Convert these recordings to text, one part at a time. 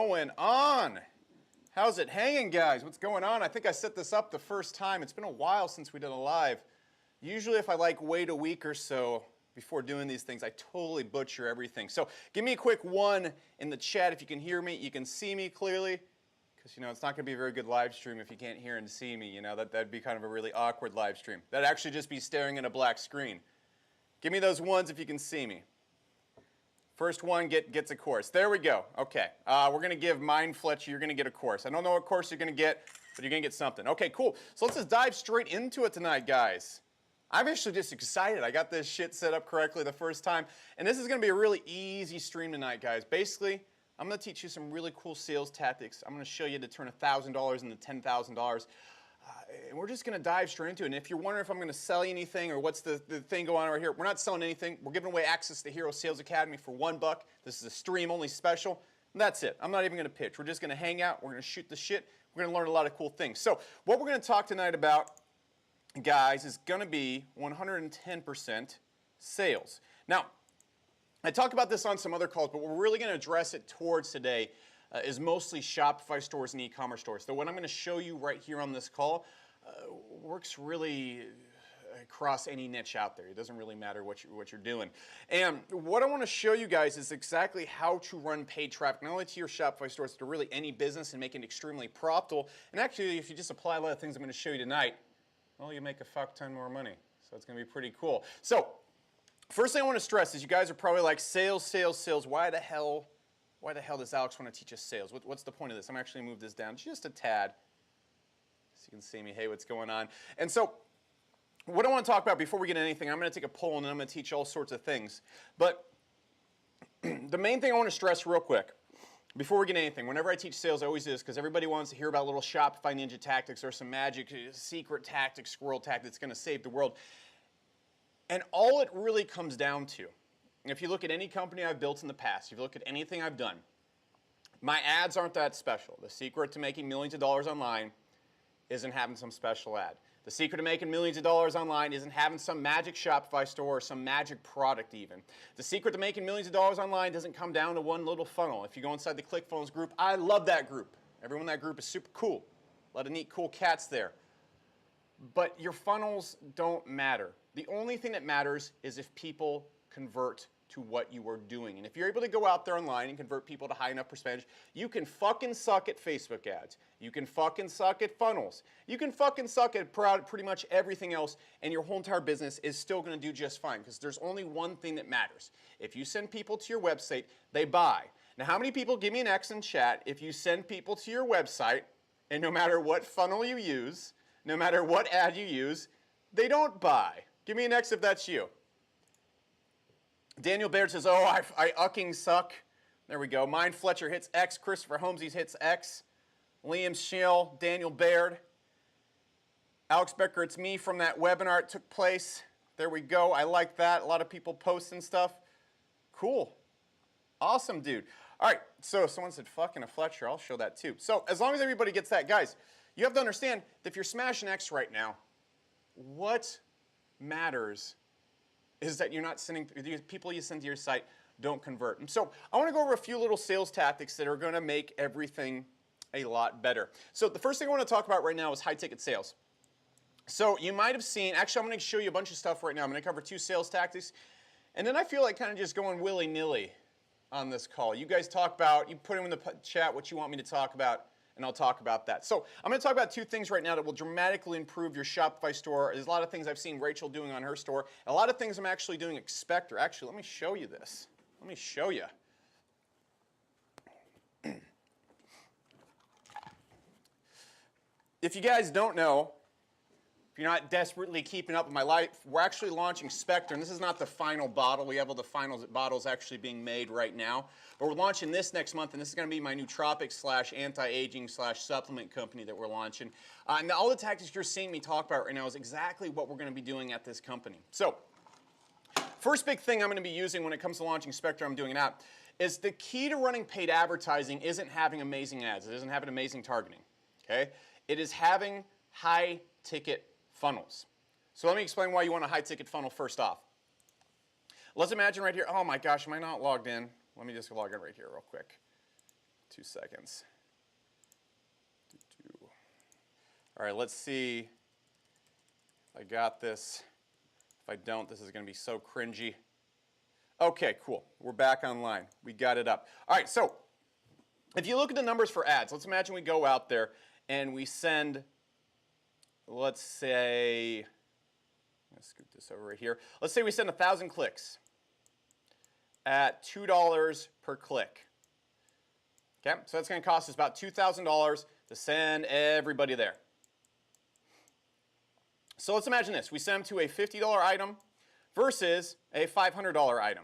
going on? How's it hanging, guys? What's going on? I think I set this up the first time. It's been a while since we did a live. Usually if I wait a week or so before doing these things, I totally butcher everything. So give me a quick one in the chat if you can hear me, you can see me clearly. Because, it's not going to be a very good live stream if you can't hear and see me. That'd be kind of a really awkward live stream. That'd actually just be staring at a black screen. Give me those ones if you can see me. First one gets a course. There we go. Okay. We're going to give Mind Fletcher, you're going to get a course. I don't know what course you're going to get, but you're going to get something. Okay, cool. So let's just dive straight into it tonight, guys. I'm actually just excited. I got this shit set up correctly the first time. And this is going to be a really easy stream tonight, guys. Basically, I'm going to teach you some really cool sales tactics. I'm going to show you to turn $1,000 into $10,000. And we're just going to dive straight into it. And if you're wondering if I'm going to sell you anything or what's the thing going on right here, we're not selling anything. We're giving away access to Hero Sales Academy for $1. This is a stream-only special. And that's it. I'm not even going to pitch. We're just going to hang out. We're going to shoot the shit. We're going to learn a lot of cool things. So what we're going to talk tonight about, guys, is going to be 110% sales. Now, I talked about this on some other calls, but we're really going to address it towards today is mostly Shopify stores and e-commerce stores. So what I'm going to show you right here on this call works really across any niche out there. It doesn't really matter what you're doing. And what I want to show you guys is exactly how to run paid traffic, not only to your Shopify stores, but to really any business and make it extremely profitable. And actually, if you just apply a lot of things I'm going to show you tonight, well, you make a fuck ton more money. So it's going to be pretty cool. So first thing I want to stress is you guys are probably like, sales, sales, sales. Why the hell does Alex want to teach us sales? What's the point of this? I'm actually going to move this down just a tad so you can see me. Hey, what's going on? And so what I want to talk about before we get into anything, I'm going to take a poll and then I'm going to teach all sorts of things. But the main thing I want to stress real quick before we get into anything, whenever I teach sales, I always do this because everybody wants to hear about little Shopify ninja tactics or some magic secret tactic, squirrel tactic that's going to save the world. And all it really comes down to, if you look at any company I've built in the past, if you look at anything I've done, my ads aren't that special. The secret to making millions of dollars online isn't having some special ad. The secret to making millions of dollars online isn't having some magic Shopify store or some magic product even. The secret to making millions of dollars online doesn't come down to one little funnel. If you go inside the ClickFunnels group, I love that group. Everyone in that group is super cool. A lot of neat, cool cats there. But your funnels don't matter. The only thing that matters is if people convert to what you are doing. And if you're able to go out there online and convert people to high enough percentage, you can fucking suck at Facebook ads. You can fucking suck at funnels. You can fucking suck at pretty much everything else, and your whole entire business is still going to do just fine because there's only one thing that matters. If you send people to your website, they buy. Now, how many people, give me an X in chat, if you send people to your website, and no matter what funnel you use, no matter what ad you use, they don't buy? Give me an X if that's you. Daniel Baird says, oh, I ucking suck. There we go. Mind Fletcher hits X. Christopher Holmesies hits X. Liam Schill, Daniel Baird. Alex Becker, it's me from that webinar that took place. There we go. I like that. A lot of people posting stuff. Cool. Awesome, dude. All right, so someone said fucking a Fletcher. I'll show that too. So as long as everybody gets that, guys, you have to understand that if you're smashing X right now, what matters is that you're not sending, the people you send to your site don't convert. And so I want to go over a few little sales tactics that are going to make everything a lot better. So the first thing I want to talk about right now is high ticket sales. So you might have seen, actually I'm going to show you a bunch of stuff right now. I'm going to cover 2 sales tactics. And then I feel like kind of just going willy-nilly on this call. You guys talk about, you put in the chat what you want me to talk about, and I'll talk about that. So I'm going to talk about 2 things right now that will dramatically improve your Shopify store. There's a lot of things I've seen Rachel doing on her store. A lot of things I'm actually doing at Spectre. Actually, let me show you this. Let me show you. If you guys don't know, if you're not desperately keeping up with my life, we're actually launching Spectre, and this is not the final bottle. We have all the final bottles actually being made right now. But we're launching this next month, and this is going to be my nootropic / anti-aging / supplement company that we're launching. And all the tactics you're seeing me talk about right now is exactly what we're going to be doing at this company. So, first big thing I'm going to be using when it comes to launching Spectre, I'm doing it out, is the key to running paid advertising isn't having amazing ads. It isn't having amazing targeting. Okay? It is having high-ticket funnels. So let me explain why you want a high-ticket funnel first off. Let's imagine right here, oh my gosh, am I not logged in? Let me just log in right here real quick. 2 seconds. All right, let's see if I got this. If I don't, this is going to be so cringy. Okay, cool. We're back online. We got it up. All right, so if you look at the numbers for ads, let's imagine we go out there and we send, let's say, let's scoot this over right here. Let's say we send 1,000 clicks at $2 per click. Okay, so that's going to cost us about $2,000 to send everybody there. So let's imagine this. We send them to a $50 item versus a $500 item.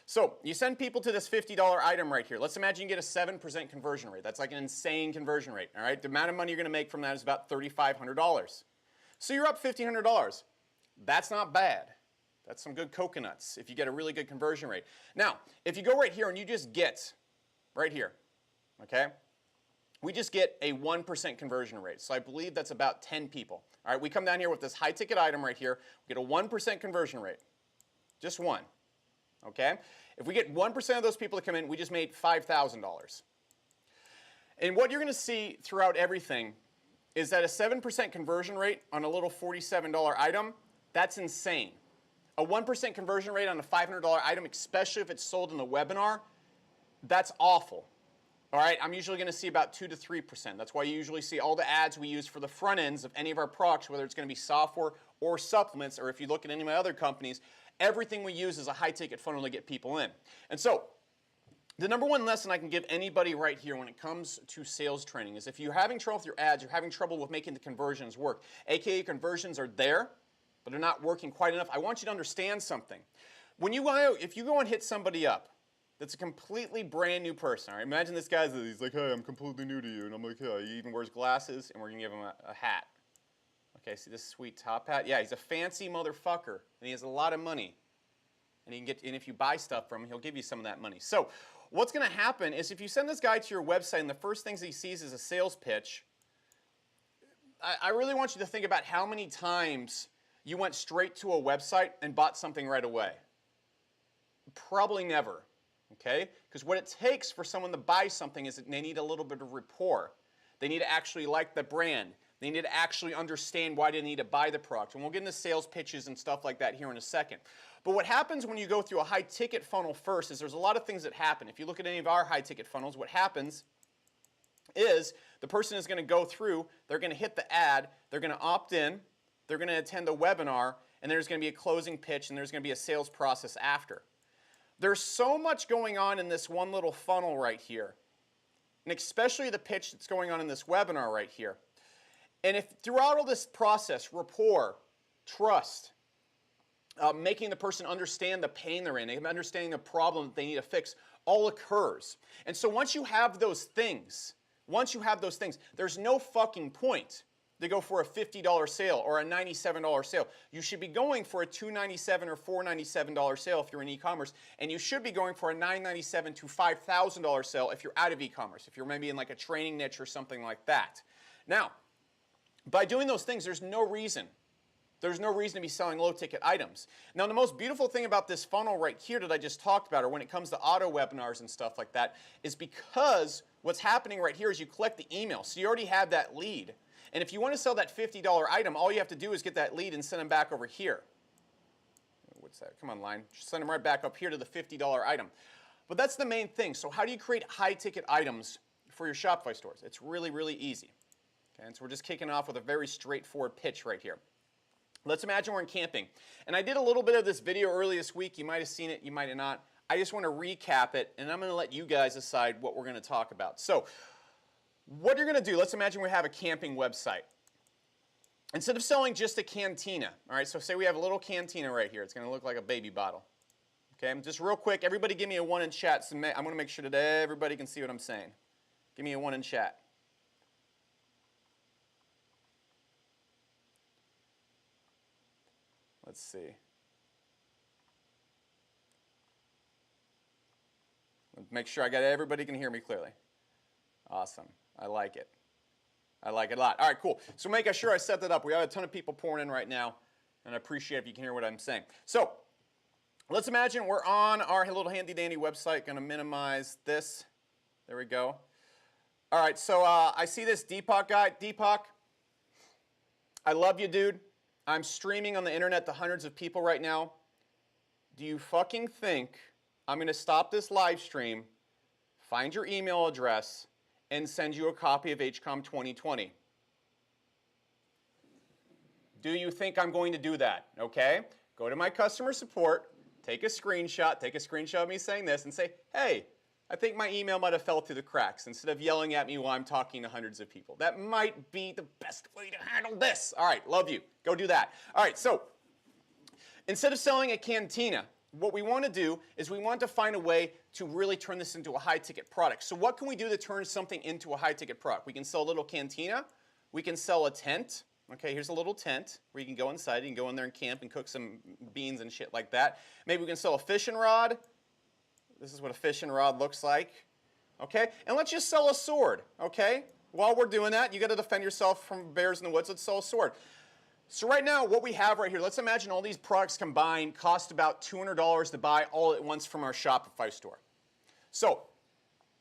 So you send people to this $50 item right here. Let's imagine you get a 7% conversion rate. That's like an insane conversion rate. All right, the amount of money you're going to make from that is about $3,500. So you're up $1,500. That's not bad. That's some good coconuts if you get a really good conversion rate. Now, if you go right here and you just get, right here, okay, we just get a 1% conversion rate. So I believe that's about 10 people. All right, we come down here with this high ticket item right here. We get a 1% conversion rate. Just one. Okay? If we get 1% of those people to come in, we just made $5,000. And what you're going to see throughout everything is that a 7% conversion rate on a little $47 item, that's insane. A 1% conversion rate on a $500 item, especially if it's sold in the webinar, that's awful. All right, I'm usually going to see about 2 to 3%. That's why you usually see all the ads we use for the front ends of any of our products, whether it's going to be software or supplements, or if you look at any of my other companies, everything we use is a high-ticket funnel to get people in. And so the number one lesson I can give anybody right here when it comes to sales training is if you're having trouble with your ads, you're having trouble with making the conversions work, aka conversions are there, but they're not working quite enough, I want you to understand something. When you go, if you go and hit somebody up, that's a completely brand new person. All right? Imagine this guy's, he's like, hey, I'm completely new to you. And I'm like, hey, he even wears glasses, and we're going to give him a hat. Okay, see this sweet top hat? Yeah, he's a fancy motherfucker, and he has a lot of money. And, he can get, and if you buy stuff from him, he'll give you some of that money. So what's going to happen is if you send this guy to your website and the first things he sees is a sales pitch, I really want you to think about how many times you went straight to a website and bought something right away. Probably never. Okay? Because what it takes for someone to buy something is that they need a little bit of rapport. They need to actually like the brand. They need to actually understand why they need to buy the product. And we'll get into sales pitches and stuff like that here in a second. But what happens when you go through a high-ticket funnel first is there's a lot of things that happen. If you look at any of our high-ticket funnels, what happens is the person is going to go through, they're going to hit the ad, they're going to opt in, they're going to attend the webinar, and there's going to be a closing pitch, and there's going to be a sales process after. There's so much going on in this one little funnel right here, and especially the pitch that's going on in this webinar right here. And if throughout all this process, rapport, trust, making the person understand the pain they're in, understanding the problem that they need to fix, all occurs. And so once you have those things, there's no fucking point to go for a $50 sale or a $97 sale. You should be going for a $297 or $497 sale if you're in e-commerce, and you should be going for a $997 to $5,000 sale if you're out of e-commerce, if you're maybe in like a training niche or something like that. Now, by doing those things, there's no reason to be selling low-ticket items. Now, the most beautiful thing about this funnel right here that I just talked about, or when it comes to auto webinars and stuff like that, is because what's happening right here is you collect the email, so you already have that lead. And if you want to sell that $50 item, all you have to do is get that lead and send them back over here. What's that? Come on, line. Just send them right back up here to the $50 item. But that's the main thing. So how do you create high-ticket items for your Shopify stores? It's really, really easy. Okay, and so we're just kicking off with a very straightforward pitch right here. Let's imagine we're in camping. And I did a little bit of this video earlier this week. You might have seen it. You might have not. I just want to recap it, and I'm going to let you guys decide what we're going to talk about. So what you're going to do, let's imagine we have a camping website. Instead of selling just a cantina, all right, so say we have a little cantina right here. It's going to look like a baby bottle. Okay, just real quick, everybody give me a 1 in chat. So I'm going to make sure that everybody can see what I'm saying. Give me a 1 in chat. Let's see. Make sure I got everybody can hear me clearly. Awesome. I like it. I like it a lot. All right, cool. So making sure I set that up. We have a ton of people pouring in right now, and I appreciate if you can hear what I'm saying. So let's imagine we're on our little handy-dandy website. Going to minimize this There we go. All right, so I see this Deepak guy. Deepak, I love you, dude. I'm streaming on the internet to hundreds of people right now. Do you fucking think I'm going to stop this live stream, find your email address, and send you a copy of HCOM 2020? Do you think I'm going to do that? Okay? Go to my customer support, take a screenshot of me saying this, and say, hey, I think my email might have fell through the cracks, instead of yelling at me while I'm talking to hundreds of people. That might be the best way to handle this. All right, love you. Go do that. All right, so instead of selling a cantina, what we want to do is we want to find a way to really turn this into a high-ticket product. So what can we do to turn something into a high-ticket product? We can sell a little cantina. We can sell a tent. Okay, here's a little tent where you can go inside. You can go in there and camp and cook some beans and shit like that. Maybe we can sell a fishing rod. This is what a fishing rod looks like. Okay, and let's just sell a sword. Okay, while we're doing that, you got to defend yourself from bears in the woods. Let's sell a sword. So right now, what we have right here, let's imagine all these products combined cost about $200 to buy all at once from our Shopify store. So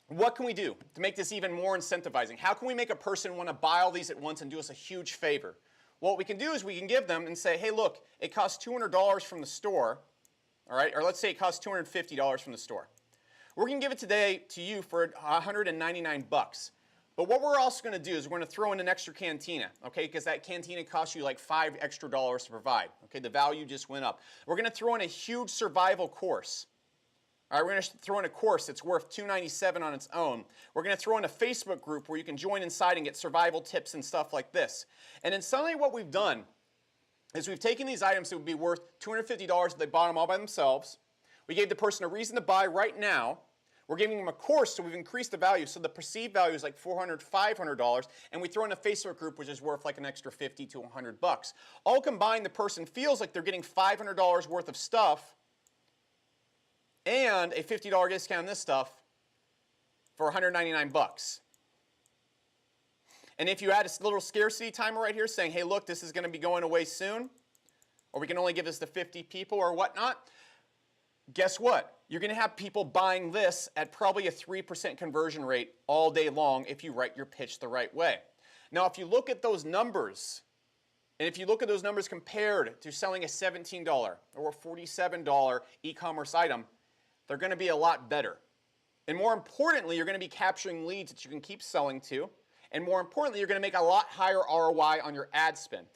what can we do to make this even more incentivizing? How can we make a person want to buy all these at once and do us a huge favor? Well, what we can do is we can give them and say, hey, look, it costs $200 from the store, all right? Or let's say it costs $250 from the store. We're going to give it today to you for $199. But what we're also going to do is we're going to throw in an extra cantina, okay? Because that cantina costs you like $5 extra to provide, okay? The value just went up. We're going to throw in a huge survival course. All right, we're going to throw in a course that's worth $297 on its own. We're going to throw in a Facebook group where you can join inside and get survival tips and stuff like this. And then suddenly what we've done is we've taken these items that would be worth $250 if they bought them all by themselves. We gave the person a reason to buy right now. We're giving them a course, so we've increased the value. So the perceived value is like $400, $500, and we throw in a Facebook group, which is worth like an extra $50 to $100. All combined, the person feels like they're getting $500 worth of stuff and a $50 discount on this stuff for $199. And if you add a little scarcity timer right here saying, hey, look, this is going to be going away soon, or we can only give this to 50 people or whatnot, guess what? You're going to have people buying this at probably a 3% conversion rate all day long if you write your pitch the right way. Now, if you look at those numbers, and if you look at those numbers compared to selling a $17 or a $47 e-commerce item, they're going to be a lot better. And more importantly, you're going to be capturing leads that you can keep selling to. And more importantly, you're going to make a lot higher ROI on your ad spend.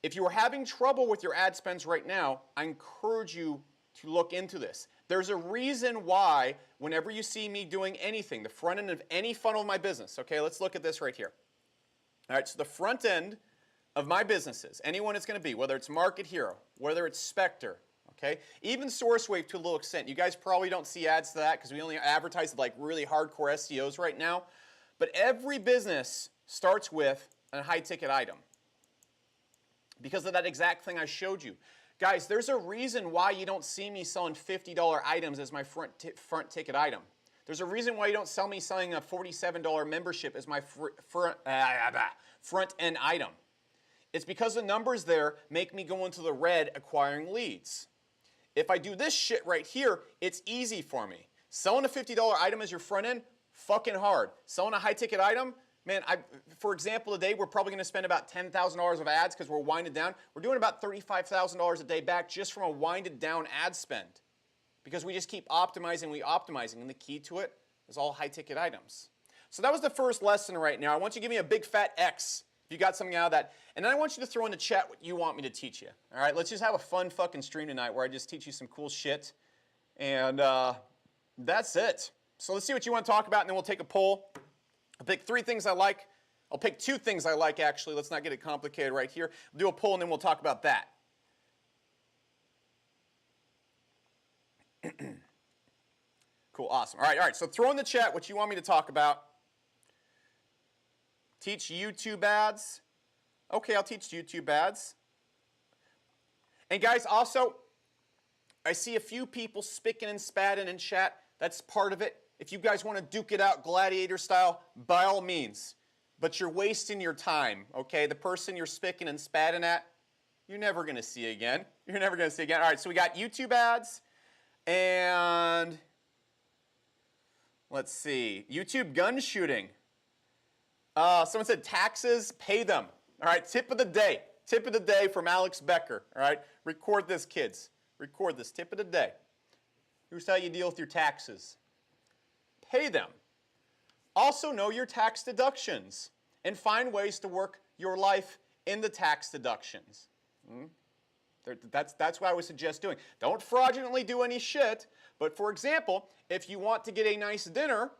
If you are having trouble with your ad spends right now, I encourage you to look into this. There's a reason why whenever you see me doing anything, the front end of any funnel of my business, okay, let's look at this right here. All right, so the front end of my businesses, anyone it's going to be, whether it's Market Hero, whether it's Spectre, okay, even SourceWave to a little extent. You guys probably don't see ads to that because we only advertise like really hardcore SEOs right now. But every business starts with a high-ticket item because of that exact thing I showed you. Guys, there's a reason why you don't see me selling $50 items as my front ticket item. There's a reason why you don't sell me selling a $47 membership as my front end item. It's because the numbers there make me go into the red acquiring leads. If I do this shit right here, it's easy for me. Selling a $50 item as your front end, fucking hard. Selling a high ticket item, man, for example, today we're probably going to spend about $10,000 of ads because we're winded down. We're doing about $35,000 a day back just from a winded down ad spend because we just keep optimizing, and the key to it is all high ticket items. So that was the first lesson right now. I want you to give me a big fat X if you got something out of that. And then I want you to throw in the chat what you want me to teach you. All right, let's just have a fun fucking stream tonight where I just teach you some cool shit. And that's it. So let's see what you want to talk about, and then we'll take a poll. I'll pick 3 things I like. I'll pick 2 things I like, actually. Let's not get it complicated right here. We'll do a poll, and then we'll talk about that. Cool, awesome. All right. So throw in the chat what you want me to talk about. Teach YouTube ads. Okay, I'll teach YouTube ads. And guys, also, I see a few people spicking and spatting in chat. That's part of it. If you guys want to duke it out gladiator style, by all means. But you're wasting your time, okay? The person you're spicking and spatting at, you're never going to see again. You're never going to see again. All right, so we got YouTube ads. And Let's see. YouTube gun shooting. Someone said taxes, pay them. All right, tip of the day. Tip of the day from Alex Becker. All right, record this, kids. Record this. Tip of the day. Here's how you deal with your taxes. Pay them. Also know your tax deductions and find ways to work your life in the tax deductions. That's what I would suggest doing. Don't fraudulently do any shit, but for example, if you want to get a nice dinner,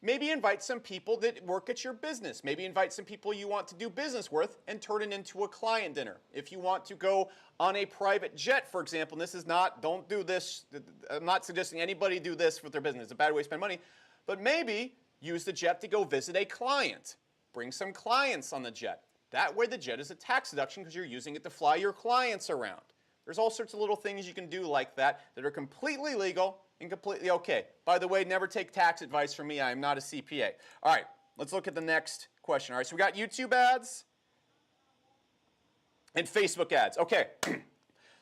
maybe invite some people that work at your business. Maybe invite some people you want to do business with and turn it into a client dinner. If you want to go on a private jet, for example, and this is not, don't do this, I'm not suggesting anybody do this with their business. It's a bad way to spend money, but maybe use the jet to go visit a client. Bring some clients on the jet. That way the jet is a tax deduction because you're using it to fly your clients around. There's all sorts of little things you can do like that that are completely legal and completely okay. By the way, never take tax advice from me. I am not a CPA. All right, let's look at the next question. All right, so we got YouTube ads and Facebook ads. Okay,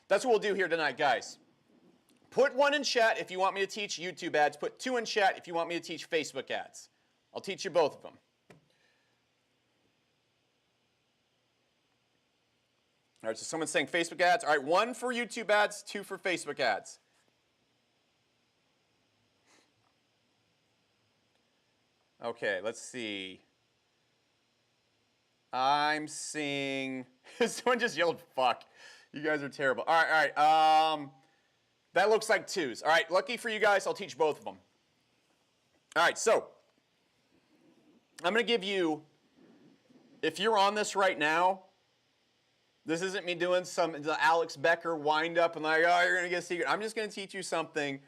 that's what we'll do here tonight, guys. Put 1 in chat if you want me to teach YouTube ads. Put 2 in chat if you want me to teach Facebook ads. I'll teach you both of them. All right, so someone's saying Facebook ads. All right, 1 for YouTube ads, 2 for Facebook ads. Okay, let's see. I'm seeing, someone just yelled, fuck. You guys are terrible. All right. That looks like 2s. All right, lucky for you guys, I'll teach both of them. All right, so I'm going to give you, if you're on this right now, this isn't me doing the Alex Becker wind up and like, oh, you're going to get a secret. I'm just going to teach you something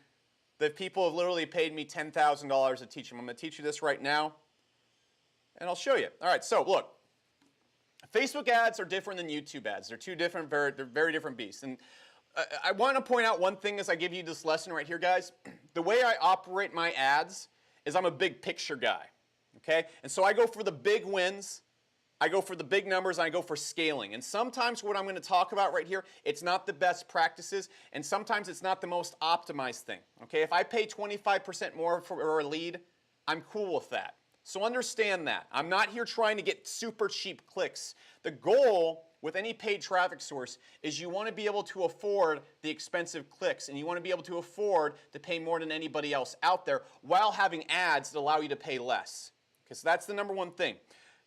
that people have literally paid me $10,000 to teach them. I'm going to teach you this right now, and I'll show you. All right, so look. Facebook ads are different than YouTube ads. They're two different, they're very different beasts. And I want to point out one thing as I give you this lesson right here, guys. The way I operate my ads is I'm a big picture guy, okay? And so I go for the big wins. I go for the big numbers, and I go for scaling. And sometimes what I'm going to talk about right here, it's not the best practices, and sometimes it's not the most optimized thing. Okay, if I pay 25% more for a lead, I'm cool with that. So understand that. I'm not here trying to get super cheap clicks. The goal with any paid traffic source is you want to be able to afford the expensive clicks, and you want to be able to afford to pay more than anybody else out there while having ads that allow you to pay less. Because that's the number one thing.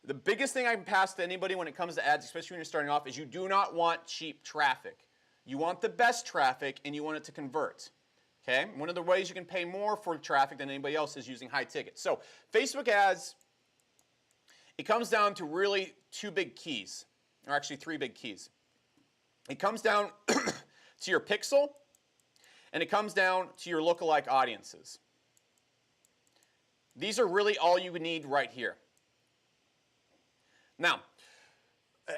The biggest thing I can pass to anybody when it comes to ads, especially when you're starting off, is you do not want cheap traffic. You want the best traffic, and you want it to convert. Okay? One of the ways you can pay more for traffic than anybody else is using high tickets. So Facebook ads, it comes down to really 2 big keys, or actually 3 big keys. It comes down to your pixel, and it comes down to your lookalike audiences. These are really all you need right here. Now,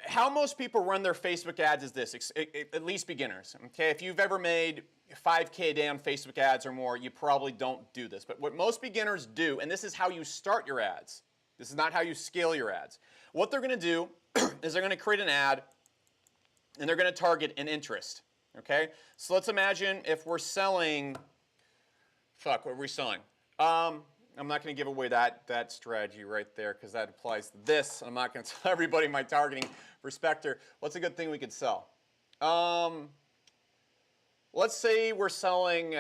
how most people run their Facebook ads is this, at least beginners. Okay, if you've ever made $5K a day on Facebook ads or more, you probably don't do this. But what most beginners do, and this is how you start your ads, this is not how you scale your ads. What they're going to do is they're going to create an ad, and they're going to target an interest. Okay, so let's imagine if we're selling, what are we selling? I'm not going to give away that strategy right there because that applies to this. I'm not going to tell everybody my targeting for Spectre. What's a good thing we could sell? Let's say we're selling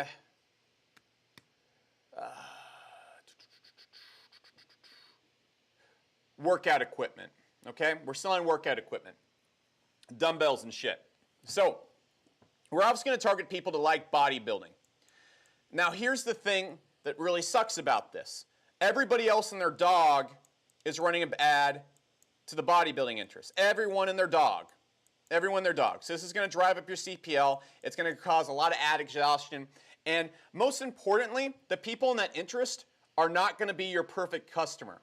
workout equipment. Okay, we're selling workout equipment, dumbbells and shit. So we're obviously going to target people that like bodybuilding. Now here's the thing that really sucks about this. Everybody else and their dog is running an ad to the bodybuilding interest. Everyone and their dog. Everyone and their dog. So this is going to drive up your CPL. It's going to cause a lot of ad exhaustion. And most importantly, the people in that interest are not going to be your perfect customer.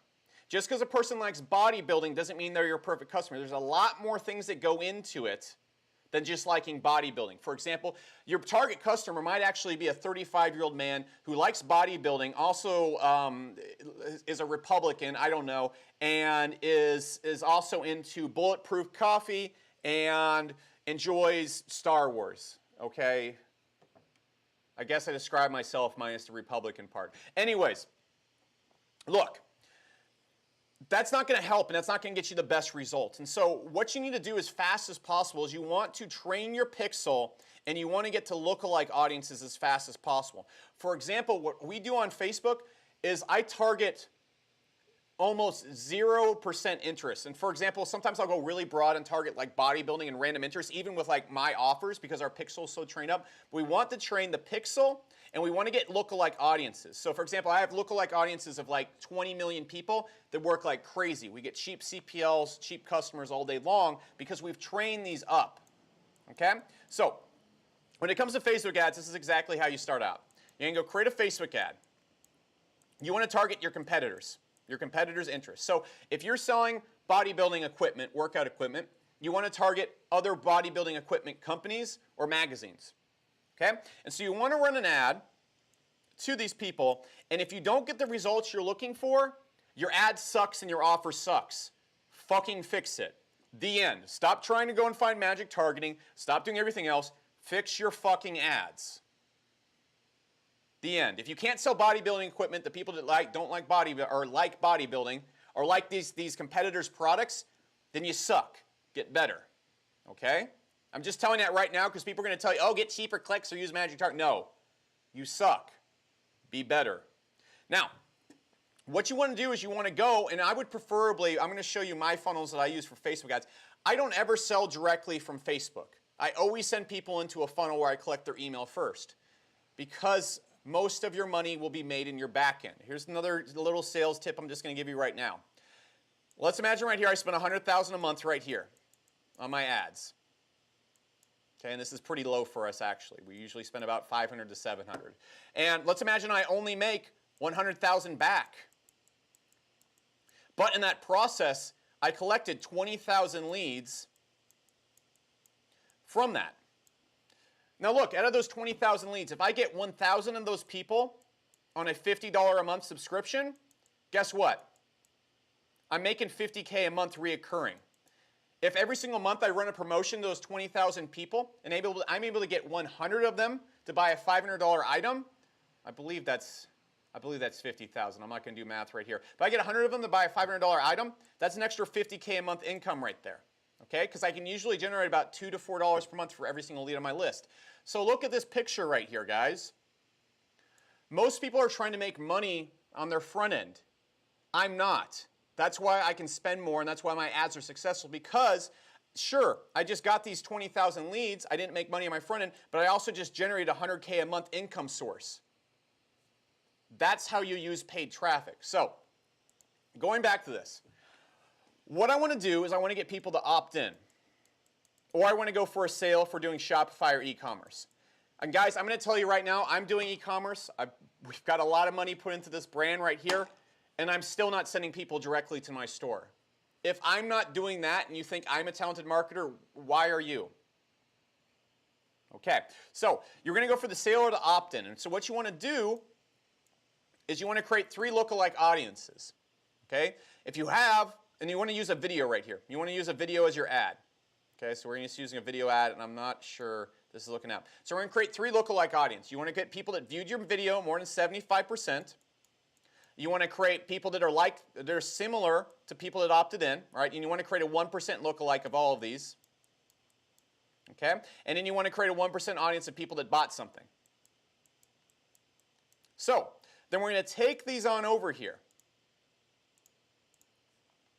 Just because a person likes bodybuilding doesn't mean they're your perfect customer. There's a lot more things that go into it than just liking bodybuilding. For example, your target customer might actually be a 35-year-old man who likes bodybuilding, also is a Republican, I don't know, and is also into bulletproof coffee and enjoys Star Wars, okay? I guess I describe myself minus the Republican part. Anyways, look, that's not going to help, and that's not going to get you the best results. And so what you need to do as fast as possible is you want to train your pixel, and you want to get to lookalike audiences as fast as possible. For example, what we do on Facebook is I target almost 0% interest. And for example, sometimes I'll go really broad and target like bodybuilding and random interests, even with like my offers, because our pixel is so trained up. But we want to train the pixel, and we want to get lookalike audiences. So for example, I have lookalike audiences of like 20 million people that work like crazy. We get cheap CPLs, cheap customers all day long because we've trained these up. Okay? So when it comes to Facebook ads, this is exactly how you start out. You're going to go create a Facebook ad. You want to target your competitors' interests. So if you're selling bodybuilding equipment, workout equipment, you want to target other bodybuilding equipment companies or magazines. Okay? And so you want to run an ad to these people, and if you don't get the results you're looking for, your ad sucks and your offer sucks. Fucking fix it. The end. Stop trying to go and find magic targeting. Stop doing everything else. Fix your fucking ads. The end. If you can't sell bodybuilding equipment, the people that don't like bodybuilding or like these competitors' products, then you suck. Get better. Okay? I'm just telling that right now because people are going to tell you, oh, get cheaper clicks or use magic target. No. You suck. Be better. Now, what you want to do is you want to go, and I would preferably, I'm going to show you my funnels that I use for Facebook ads. I don't ever sell directly from Facebook. I always send people into a funnel where I collect their email first, because most of your money will be made in your back end. Here's another little sales tip I'm just going to give you right now. Let's imagine right here I spend $100,000 a month right here on my ads. Okay, and this is pretty low for us actually. We usually spend about $500 to $700. And let's imagine I only make $100,000 back. But in that process, I collected 20,000 leads from that. Now look, out of those 20,000 leads, if I get 1,000 of those people on a $50 a month subscription, guess what? I'm making $50K a month reoccurring. If every single month I run a promotion to those 20,000 people, and I'm able to get 100 of them to buy a $500 item, I believe that's 50,000. I'm not going to do math right here. If I get 100 of them to buy a $500 item, that's an extra $50K a month income right there. Okay, because I can usually generate about $2 to $4 per month for every single lead on my list. So look at this picture right here, guys. Most people are trying to make money on their front end. I'm not. That's why I can spend more, and that's why my ads are successful, because sure, I just got these 20,000 leads. I didn't make money on my front end, but I also just generated $100K a month income source. That's how you use paid traffic. So going back to this. What I want to do is I want to get people to opt in. Or I want to go for a sale for doing Shopify or e-commerce. And guys, I'm going to tell you right now, I'm doing e-commerce. We've got a lot of money put into this brand right here, and I'm still not sending people directly to my store. If I'm not doing that and you think I'm a talented marketer, why are you? Okay, so you're going to go for the sale or the opt-in. And so what you want to do is you want to create 3 lookalike audiences. Okay, if you have, and you want to use a video right here. You want to use a video as your ad. Okay, so we're just using a video ad, and I'm not sure this is looking out. So we're going to create 3 lookalike audience. You want to get people that viewed your video more than 75%. You want to create people that are similar to people that opted in, right? And you want to create a 1% lookalike of all of these. Okay? And then you want to create a 1% audience of people that bought something. So then we're going to take these on over here.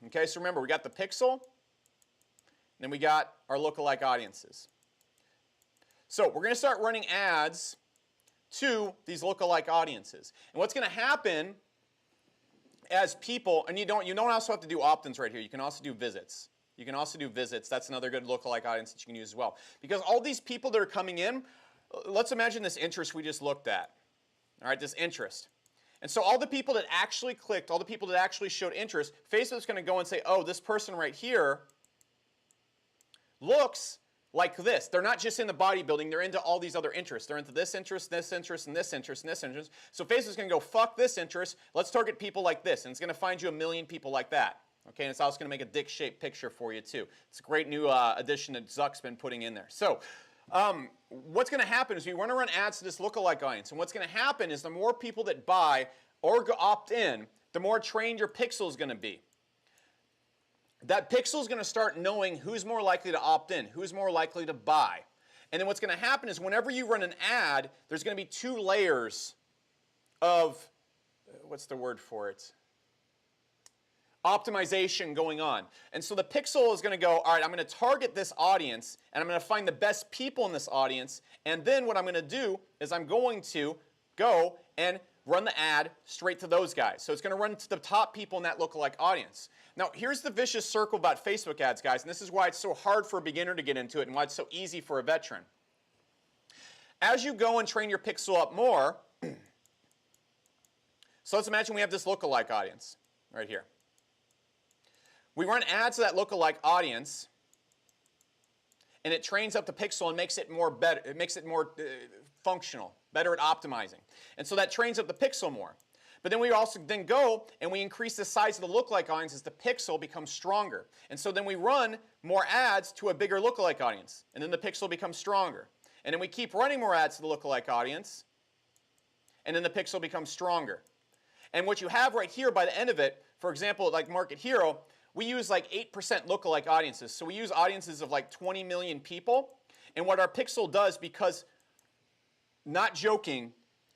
Okay, so remember, we got the pixel, then we got our lookalike audiences. So we're going to start running ads to these lookalike audiences. And what's going to happen as people, and you don't also have to do opt-ins right here. You can also do visits. You can also do visits. That's another good lookalike audience that you can use as well. Because all these people that are coming in, let's imagine this interest we just looked at. All right, this interest. And so all the people that actually clicked, all the people that actually showed interest, Facebook's going to go and say, oh, this person right here looks like this. They're not just into bodybuilding, they're into all these other interests. They're into this interest, this interest, and this interest, and this interest. So Facebook's going to go, fuck this interest, let's target people like this. And it's going to find you 1 million people like that. Okay, and it's also going to make a dick-shaped picture for you too. It's a great new addition that Zuck's been putting in there. So what's going to happen is we want to run ads to this lookalike audience. And what's going to happen is the more people that buy or opt in, the more trained your pixel is going to be. That pixel is going to start knowing who's more likely to opt in, who's more likely to buy. And then what's going to happen is whenever you run an ad, there's going to be 2 layers of, what's the word for it? Optimization going on. And so the pixel is going to go, all right, I'm going to target this audience, and I'm going to find the best people in this audience, and then what I'm going to do is I'm going to go and run the ad straight to those guys. So it's going to run to the top people in that lookalike audience. Now, here's the vicious circle about Facebook ads, guys, and this is why it's so hard for a beginner to get into it and why it's so easy for a veteran. As you go and train your pixel up more, so let's imagine we have this lookalike audience right here. We run ads to that lookalike audience, and it trains up the pixel and makes it more better. It makes it more functional, better at optimizing. And so that trains up the pixel more. But then we also then go and we increase the size of the lookalike audience as the pixel becomes stronger. And so then we run more ads to a bigger lookalike audience, and then the pixel becomes stronger. And then we keep running more ads to the lookalike audience, and then the pixel becomes stronger. And what you have right here by the end of it, for example, like Market Hero, we use like 8% lookalike audiences. So we use audiences of like 20 million people. And what our pixel does, because, not joking,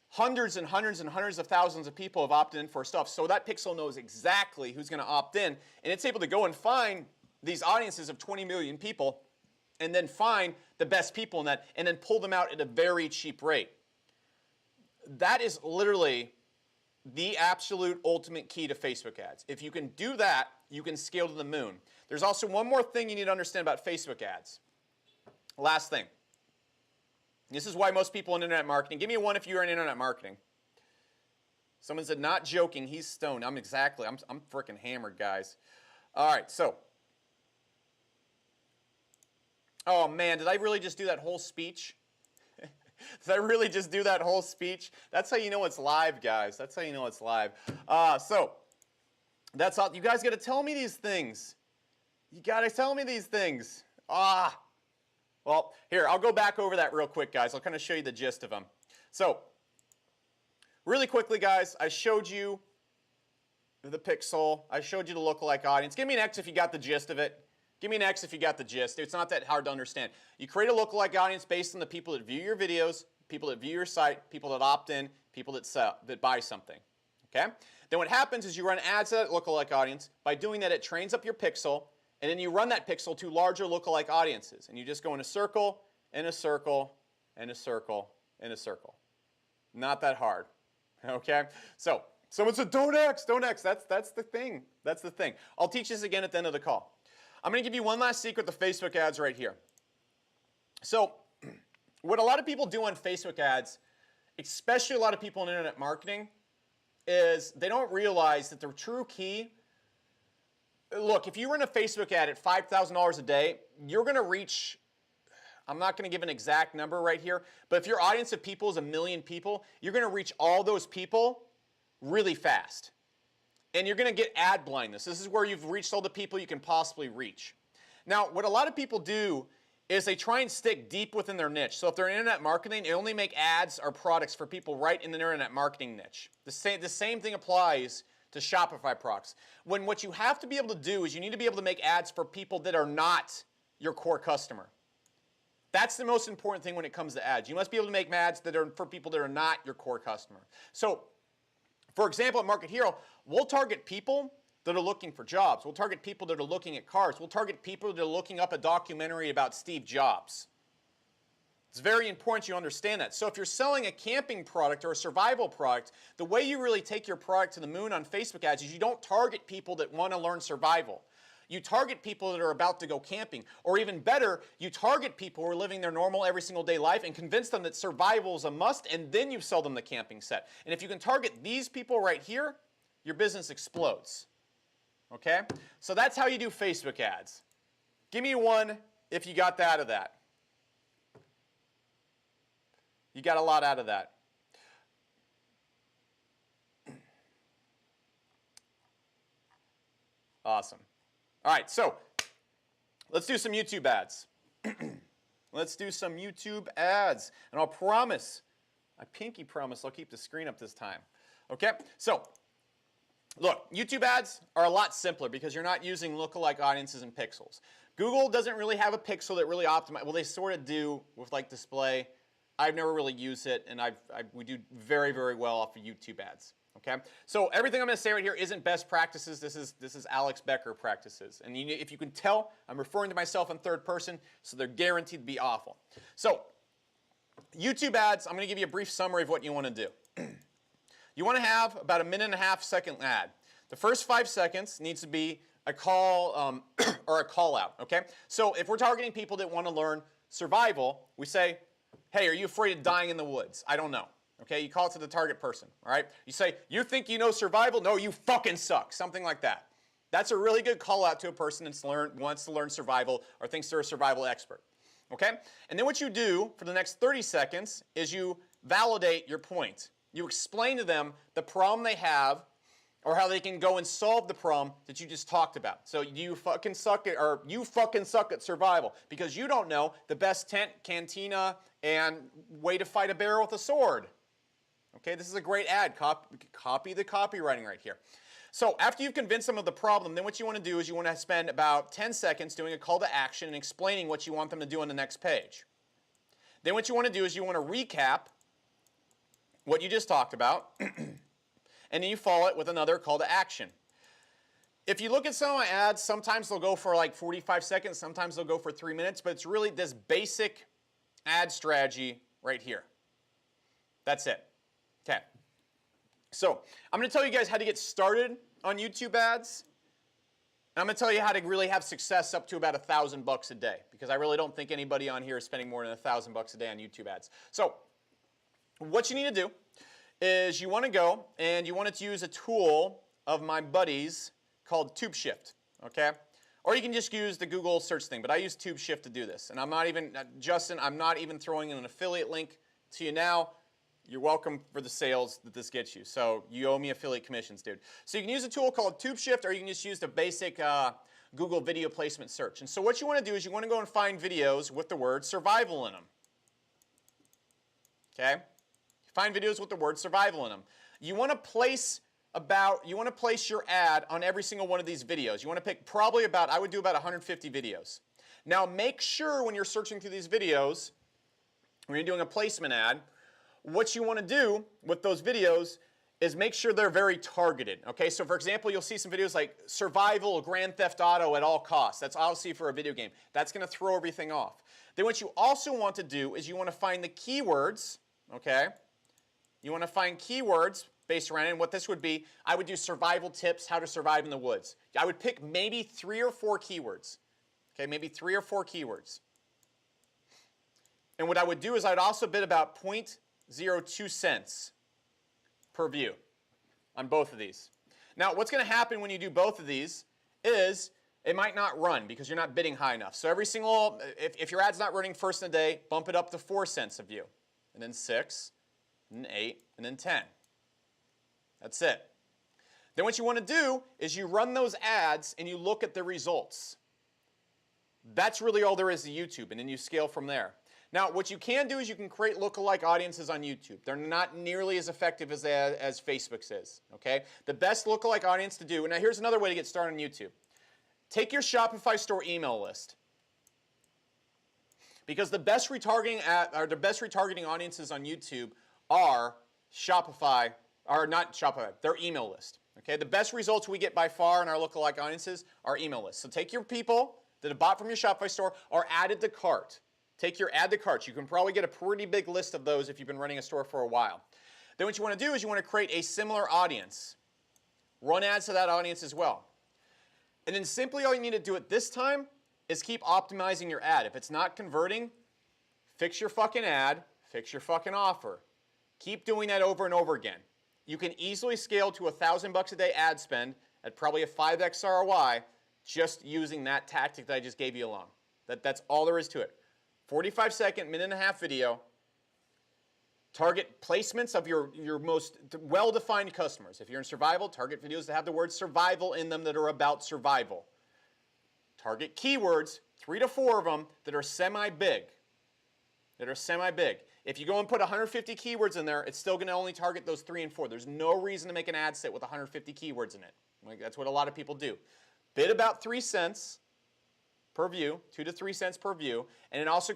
hundreds and hundreds and hundreds of thousands of people have opted in for stuff. So that pixel knows exactly who's going to opt in. And it's able to go and find these audiences of 20 million people and then find the best people in that and then pull them out at a very cheap rate. That is literally the absolute ultimate key to Facebook ads. If you can do that, you can scale to the moon. There's also one more thing you need to understand about Facebook ads. Last thing. This is why most people in internet marketing, give me a 1 if you're in internet marketing. Someone said, not joking, he's stoned. I'm freaking hammered, guys. All right, so. Oh man, did I really just do that whole speech? Did I really just do that whole speech? That's how you know it's live, guys. That's how you know it's live. So, that's all. You guys got to tell me these things. You got to tell me these things. Well, here, I'll go back over that real quick, guys. I'll kind of show you the gist of them. So, really quickly, guys, I showed you the pixel. I showed you the lookalike audience. Give me an X if you got the gist of it. Give me an X if you got the gist. It's not that hard to understand. You create a lookalike audience based on the people that view your videos, people that view your site, people that opt in, people that buy something. Okay? Then what happens is you run ads to that lookalike audience. By doing that, it trains up your pixel, and then you run that pixel to larger lookalike audiences. And you just go in a circle, in a circle, in a circle, in a circle. Not that hard. Okay? So, someone said, don't X, don't X. That's the thing. That's the thing. I'll teach this again at the end of the call. I'm going to give you one last secret to Facebook ads right here. So, what a lot of people do on Facebook ads, especially a lot of people in internet marketing, is they don't realize that the true key, look, if you run a Facebook ad at $5,000 a day, you're going to reach, I'm not going to give an exact number right here, but if your audience of people is 1 million people, you're going to reach all those people really fast. And you're going to get ad blindness. This is where you've reached all the people you can possibly reach. Now, what a lot of people do is they try and stick deep within their niche. So if they're in internet marketing, they only make ads or products for people right in the internet marketing niche. The same thing applies to Shopify products. When what you have to be able to do is you need to be able to make ads for people that are not your core customer. That's the most important thing when it comes to ads. You must be able to make ads that are for people that are not your core customer. So, for example, at Market Hero, we'll target people that are looking for jobs. We'll target people that are looking at cars. We'll target people that are looking up a documentary about Steve Jobs. It's very important you understand that. So if you're selling a camping product or a survival product, the way you really take your product to the moon on Facebook ads is you don't target people that want to learn survival. You target people that are about to go camping. Or even better, you target people who are living their normal every single day life and convince them that survival is a must, and then you sell them the camping set. And if you can target these people right here, your business explodes. Okay? So that's how you do Facebook ads. Give me 1 if you got that out of that. You got a lot out of that. Awesome. All right, so let's do some YouTube ads. Let's do some YouTube ads. And I'll promise, I pinky promise I'll keep the screen up this time. Okay, so Look, YouTube ads are a lot simpler because you're not using lookalike audiences and pixels. Google doesn't really have a pixel that really optimizes. Well, they sort of do with like display. I've never really used it, and we do very, very well off of YouTube ads. Okay, so everything I'm going to say right here isn't best practices. This is Alex Becker practices, and if you can tell, I'm referring to myself in third person, so they're guaranteed to be awful. So, YouTube ads. I'm going to give you a brief summary of what you want to do. You want to have about a 1.5 second ad. The first 5 seconds needs to be a call or a call out. Okay, so if we're targeting people that want to learn survival, we say, "Hey, are you afraid of dying in the woods?" I don't know. Okay, you call it to the target person, all right? You say, "You think you know survival? No, you fucking suck." Something like that. That's a really good call out to a person that wants to learn survival or thinks they're a survival expert. Okay? And then what you do for the next 30 seconds is you validate your point. You explain to them the problem they have or how they can go and solve the problem that you just talked about. So you fucking suck at survival because you don't know the best tent, cantina, and way to fight a bear with a sword. Okay, this is a great ad. Copy the copywriting right here. So after you've convinced them of the problem, then what you want to do is you want to spend about 10 seconds doing a call to action and explaining what you want them to do on the next page. Then what you want to do is you want to recap what you just talked about, and then you follow it with another call to action. If you look at some of my ads, sometimes they'll go for like 45 seconds, sometimes they'll go for 3 minutes, but it's really this basic ad strategy right here. That's it. Okay. So I'm going to tell you guys how to get started on YouTube ads. And I'm going to tell you how to really have success up to about $1,000 a day, because I really don't think anybody on here is spending more than $1,000 a day on YouTube ads. So what you need to do is you want to go and you want to use a tool of my buddies called TubeShift, okay? Or you can just use the Google search thing, but I use TubeShift to do this. And I'm not even, Justin, I'm not even throwing in an affiliate link to you now. You're welcome for the sales that this gets you. So you owe me affiliate commissions, dude. So you can use a tool called TubeShift, or you can just use the basic Google video placement search. And so what you want to do is you want to go and find videos with the word survival in them. Okay? Find videos with the word survival in them. You want to place your ad on every single one of these videos. You want to pick probably about, I would do about 150 videos. Now make sure when you're searching through these videos, when you're doing a placement ad, what you want to do with those videos is make sure they're very targeted. Okay, so for example, you'll see some videos like survival, Grand Theft Auto at all costs. That's obviously for a video game. That's going to throw everything off. Then what you also want to do is you want to find the keywords, okay? You want to find keywords based around it, and what this would be, I would do survival tips, how to survive in the woods. I would pick maybe 3 or 4 keywords. Okay, maybe 3 or 4 keywords. And what I would do is I'd also bid about 0.02 cents per view on both of these. Now, what's going to happen when you do both of these is it might not run because you're not bidding high enough. So every single, if your ad's not running first in the day, bump it up to 4 cents a view, and then 6, and then 8, and then 10. That's it. Then what you want to do is you run those ads and you look at the results. That's really all there is to YouTube, and then you scale from there. Now, what you can do is you can create lookalike audiences on YouTube. They're not nearly as effective as Facebook's is, okay? The best lookalike audience to do, and now here's another way to get started on YouTube. Take your Shopify store email list. Because the best retargeting audiences on YouTube are their email list. Okay, the best results we get by far in our lookalike audiences are email lists. So take your people that have bought from your Shopify store or added to cart. Take your add to cart. You can probably get a pretty big list of those if you've been running a store for a while. Then what you want to do is you want to create a similar audience. Run ads to that audience as well. And then simply all you need to do at this time is keep optimizing your ad. If it's not converting, fix your fucking ad, fix your fucking offer. Keep doing that over and over again. You can easily scale to $1,000 a day ad spend at probably a 5x ROI just using that tactic that I just gave you alone. That's all there is to it. 45-second, 1.5-minute video. Target placements of your most well-defined customers. If you're in survival, target videos that have the word survival in them that are about survival. Target keywords, 3 to 4 of them, that are semi-big. If you go and put 150 keywords in there, it's still going to only target those 3 and 4. There's no reason to make an ad set with 150 keywords in it. Like, that's what a lot of people do. Bid about 3 cents per view, 2 to 3 cents per view, and then also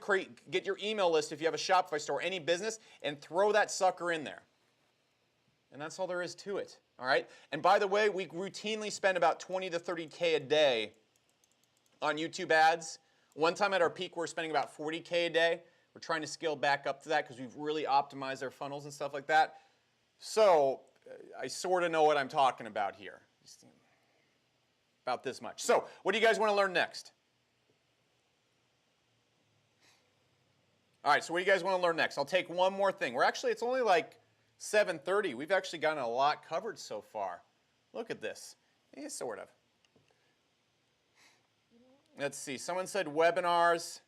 get your email list if you have a Shopify store, any business, and throw that sucker in there. And that's all there is to it, all right? And by the way, we routinely spend about 20 to 30K a day on YouTube ads. One time at our peak, we were spending about 40K a day. We're trying to scale back up to that because we've really optimized our funnels and stuff like that. So I sort of know what I'm talking about here. About this much. So what do you guys want to learn next? All right, so what do you guys want to learn next? I'll take one more thing. It's only like 7:30. We've actually gotten a lot covered so far. Look at this. Yeah, sort of. Let's see. Someone said webinars.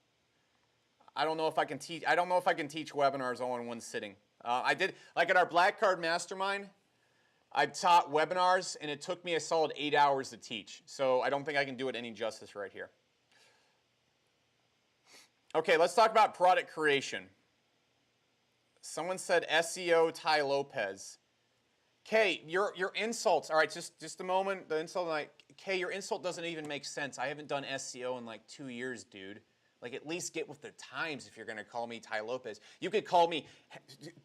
I don't know if I can teach webinars all in one sitting. I did, like at our Black Card Mastermind, I taught webinars, and it took me a solid 8 hours to teach. So I don't think I can do it any justice right here. Okay, let's talk about product creation. Someone said SEO Tai Lopez. Kay, your insults. All right, just a moment. The insult, like, Kay, your insult doesn't even make sense. I haven't done SEO in like 2 years, dude. Like, at least get with the times if you're going to call me Tai Lopez. You could call me,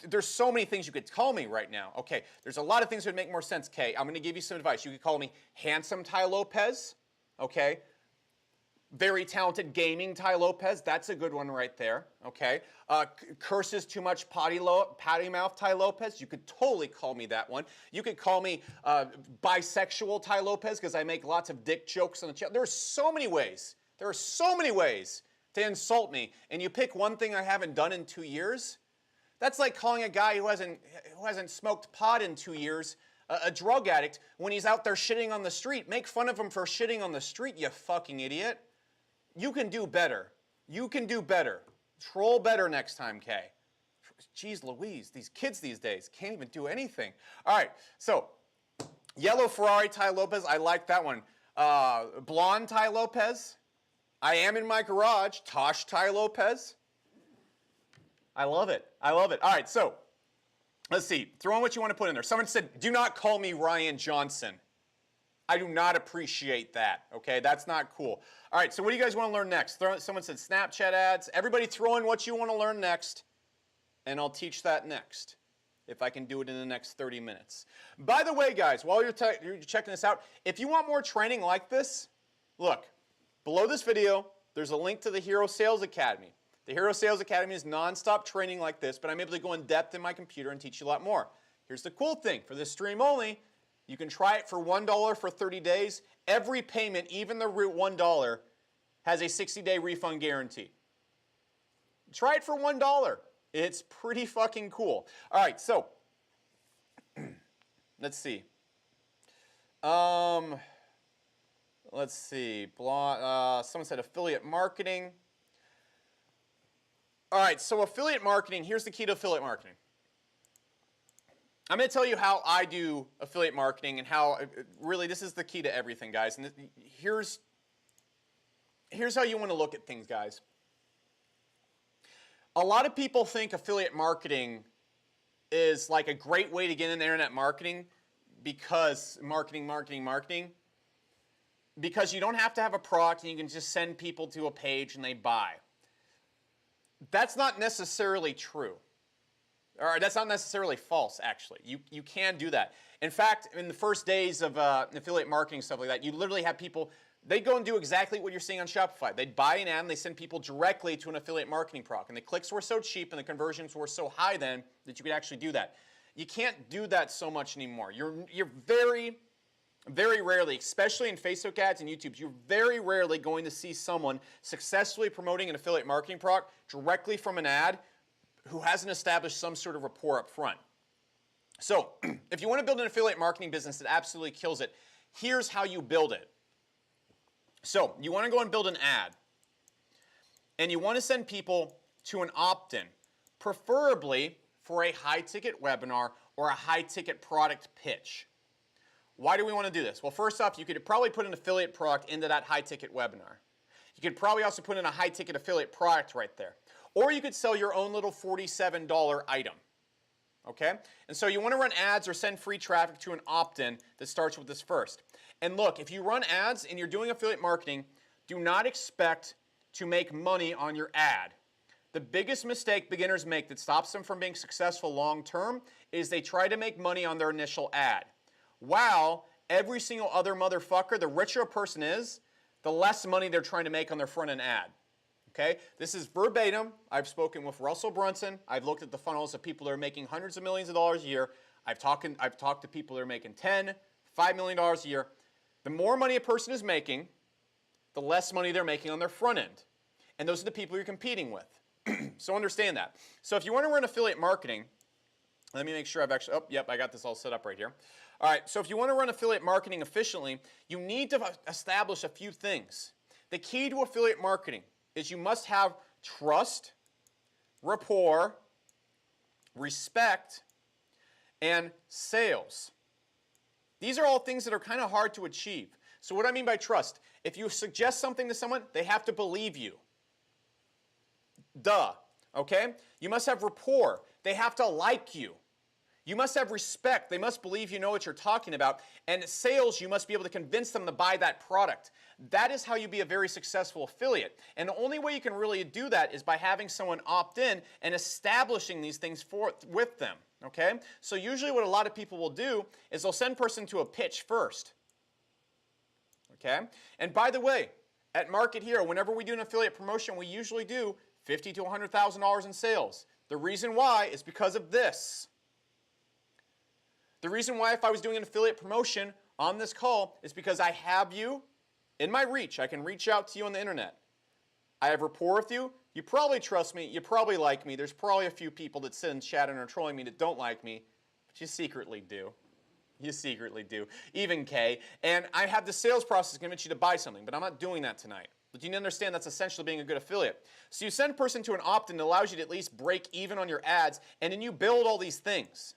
there's so many things you could call me right now. Okay, there's a lot of things that would make more sense, Kay. I'm going to give you some advice. You could call me Handsome Tai Lopez, okay? Very talented gaming Tai Lopez. That's a good one right there, okay? Curses too much potty mouth Tai Lopez. You could totally call me that one. You could call me bisexual Tai Lopez because I make lots of dick jokes on the channel. There are so many ways. There are so many ways to insult me, and you pick one thing I haven't done in 2 years. That's like calling a guy who hasn't smoked pot in 2 years a drug addict when he's out there shitting on the street. Make fun of him for shitting on the street, you fucking idiot. You can do better. You can do better. Troll better next time, Kay. Jeez Louise, these kids these days can't even do anything. All right, so yellow Ferrari Tai Lopez, I like that one. Blonde Tai Lopez. I am in my garage, Tosh Tai Lopez. I love it. I love it. All right, so let's see. Throw in what you want to put in there. Someone said, do not call me Ryan Johnson. I do not appreciate that, okay? That's not cool. All right, so what do you guys want to learn next? Someone said Snapchat ads. Everybody throw in what you want to learn next, and I'll teach that next, if I can do it in the next 30 minutes. By the way, guys, while you're checking this out, if you want more training like this, look, below this video, there's a link to the Hero Sales Academy. The Hero Sales Academy is nonstop training like this, but I'm able to go in depth in my computer and teach you a lot more. Here's the cool thing. For this stream only, you can try it for $1 for 30 days. Every payment, even the root $1, has a 60-day refund guarantee. Try it for $1. It's pretty fucking cool. All right, so let's see. Let's see. Someone said affiliate marketing. All right, so affiliate marketing, here's the key to affiliate marketing. I'm going to tell you how I do affiliate marketing and how, really, this is the key to everything, guys. And here's how you want to look at things, guys. A lot of people think affiliate marketing is like a great way to get into internet marketing because because you don't have to have a product and you can just send people to a page and they buy. That's not necessarily true. Or that's not necessarily false, actually. You can do that. In fact, in the first days of affiliate marketing, stuff like that, you literally have people, they go and do exactly what you're seeing on Shopify. They buy an ad and they send people directly to an affiliate marketing product. And the clicks were so cheap and the conversions were so high then that you could actually do that. You can't do that so much anymore. You're very, very rarely, especially in Facebook ads and YouTube, you're very rarely going to see someone successfully promoting an affiliate marketing product directly from an ad who hasn't established some sort of rapport up front. So if you want to build an affiliate marketing business that absolutely kills it, here's how you build it. So you want to go and build an ad, and you want to send people to an opt-in, preferably for a high-ticket webinar or a high-ticket product pitch. Why do we want to do this? Well, first off, you could probably put an affiliate product into that high-ticket webinar. You could probably also put in a high-ticket affiliate product right there. Or you could sell your own little $47 item. Okay? And so you want to run ads or send free traffic to an opt-in that starts with this first. And look, if you run ads and you're doing affiliate marketing, do not expect to make money on your ad. The biggest mistake beginners make that stops them from being successful long term is they try to make money on their initial ad. While every single other motherfucker, the richer a person is, the less money they're trying to make on their front end ad. Okay? This is verbatim. I've spoken with Russell Brunson. I've looked at the funnels of people that are making hundreds of millions of dollars a year. I've talked to people that are making $5 million a year. The more money a person is making, the less money they're making on their front end. And those are the people you're competing with. So understand that. So if you want to run affiliate marketing, let me make sure I've actually, I got this all set up right here. All right, so if you want to run affiliate marketing efficiently, you need to establish a few things. The key to affiliate marketing is you must have trust, rapport, respect, and sales. These are all things that are kind of hard to achieve. So what I mean by trust, if you suggest something to someone, they have to believe you. Duh, okay? You must have rapport. They have to like you. You must have respect. They must believe you know what you're talking about. And sales, you must be able to convince them to buy that product. That is how you be a very successful affiliate. And the only way you can really do that is by having someone opt in and establishing these things with them, okay? So usually what a lot of people will do is they'll send a person to a pitch first, okay? And by the way, at Market Hero, whenever we do an affiliate promotion, we usually do $50,000 to $100,000 in sales. The reason why is because of this. The reason why if I was doing an affiliate promotion on this call is because I have you in my reach. I can reach out to you on the internet. I have rapport with you. You probably trust me. You probably like me. There's probably a few people that sit in chat and are trolling me that don't like me, but you secretly do. You secretly do. Even Kay. And I have the sales process to convince you to buy something, but I'm not doing that tonight. But you need to understand that's essentially being a good affiliate. So you send a person to an opt-in that allows you to at least break even on your ads, and then you build all these things.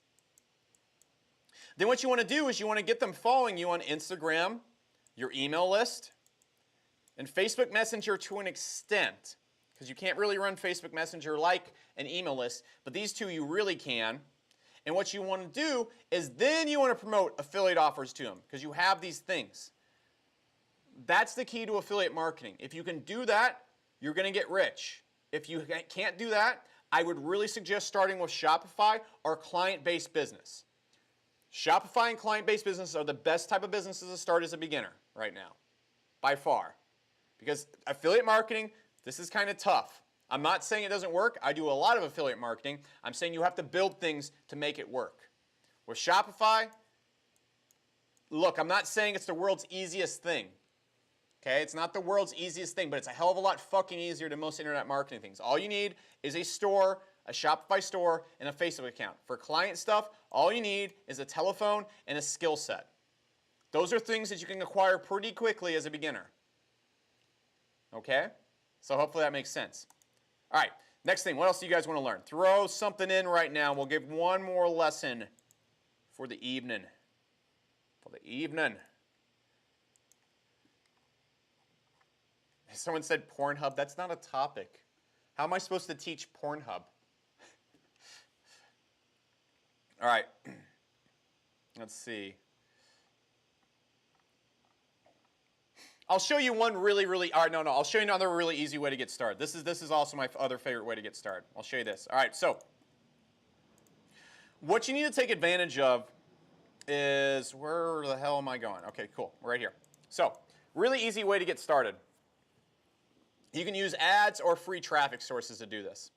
Then what you want to do is you want to get them following you on Instagram, your email list, and Facebook Messenger to an extent, because you can't really run Facebook Messenger like an email list, but these two you really can. And what you want to do is then you want to promote affiliate offers to them, because you have these things. That's the key to affiliate marketing. If you can do that, you're going to get rich. If you can't do that, I would really suggest starting with Shopify or client-based business. Shopify and client-based businesses are the best type of businesses to start as a beginner right now, by far. Because affiliate marketing, this is kind of tough. I'm not saying it doesn't work. I do a lot of affiliate marketing. I'm saying you have to build things to make it work. With Shopify, look, I'm not saying it's the world's easiest thing. Okay, it's not the world's easiest thing, but it's a hell of a lot fucking easier than most internet marketing things. All you need is a store, a Shopify store, and a Facebook account. For client stuff, all you need is a telephone and a skill set. Those are things that you can acquire pretty quickly as a beginner. Okay? So hopefully that makes sense. All right, next thing, what else do you guys want to learn? Throw something in right now. We'll give one more lesson for the evening. Someone said Pornhub. That's not a topic. How am I supposed to teach Pornhub? All right. Let's see. I'll show you one really, all right, no, I'll show you another really easy way to get started. This is also my other favorite way to get started. I'll show you this. All right, so what you need to take advantage of is, where the hell am I going? Okay, cool, right here. So, really easy way to get started. You can use ads or free traffic sources to do this.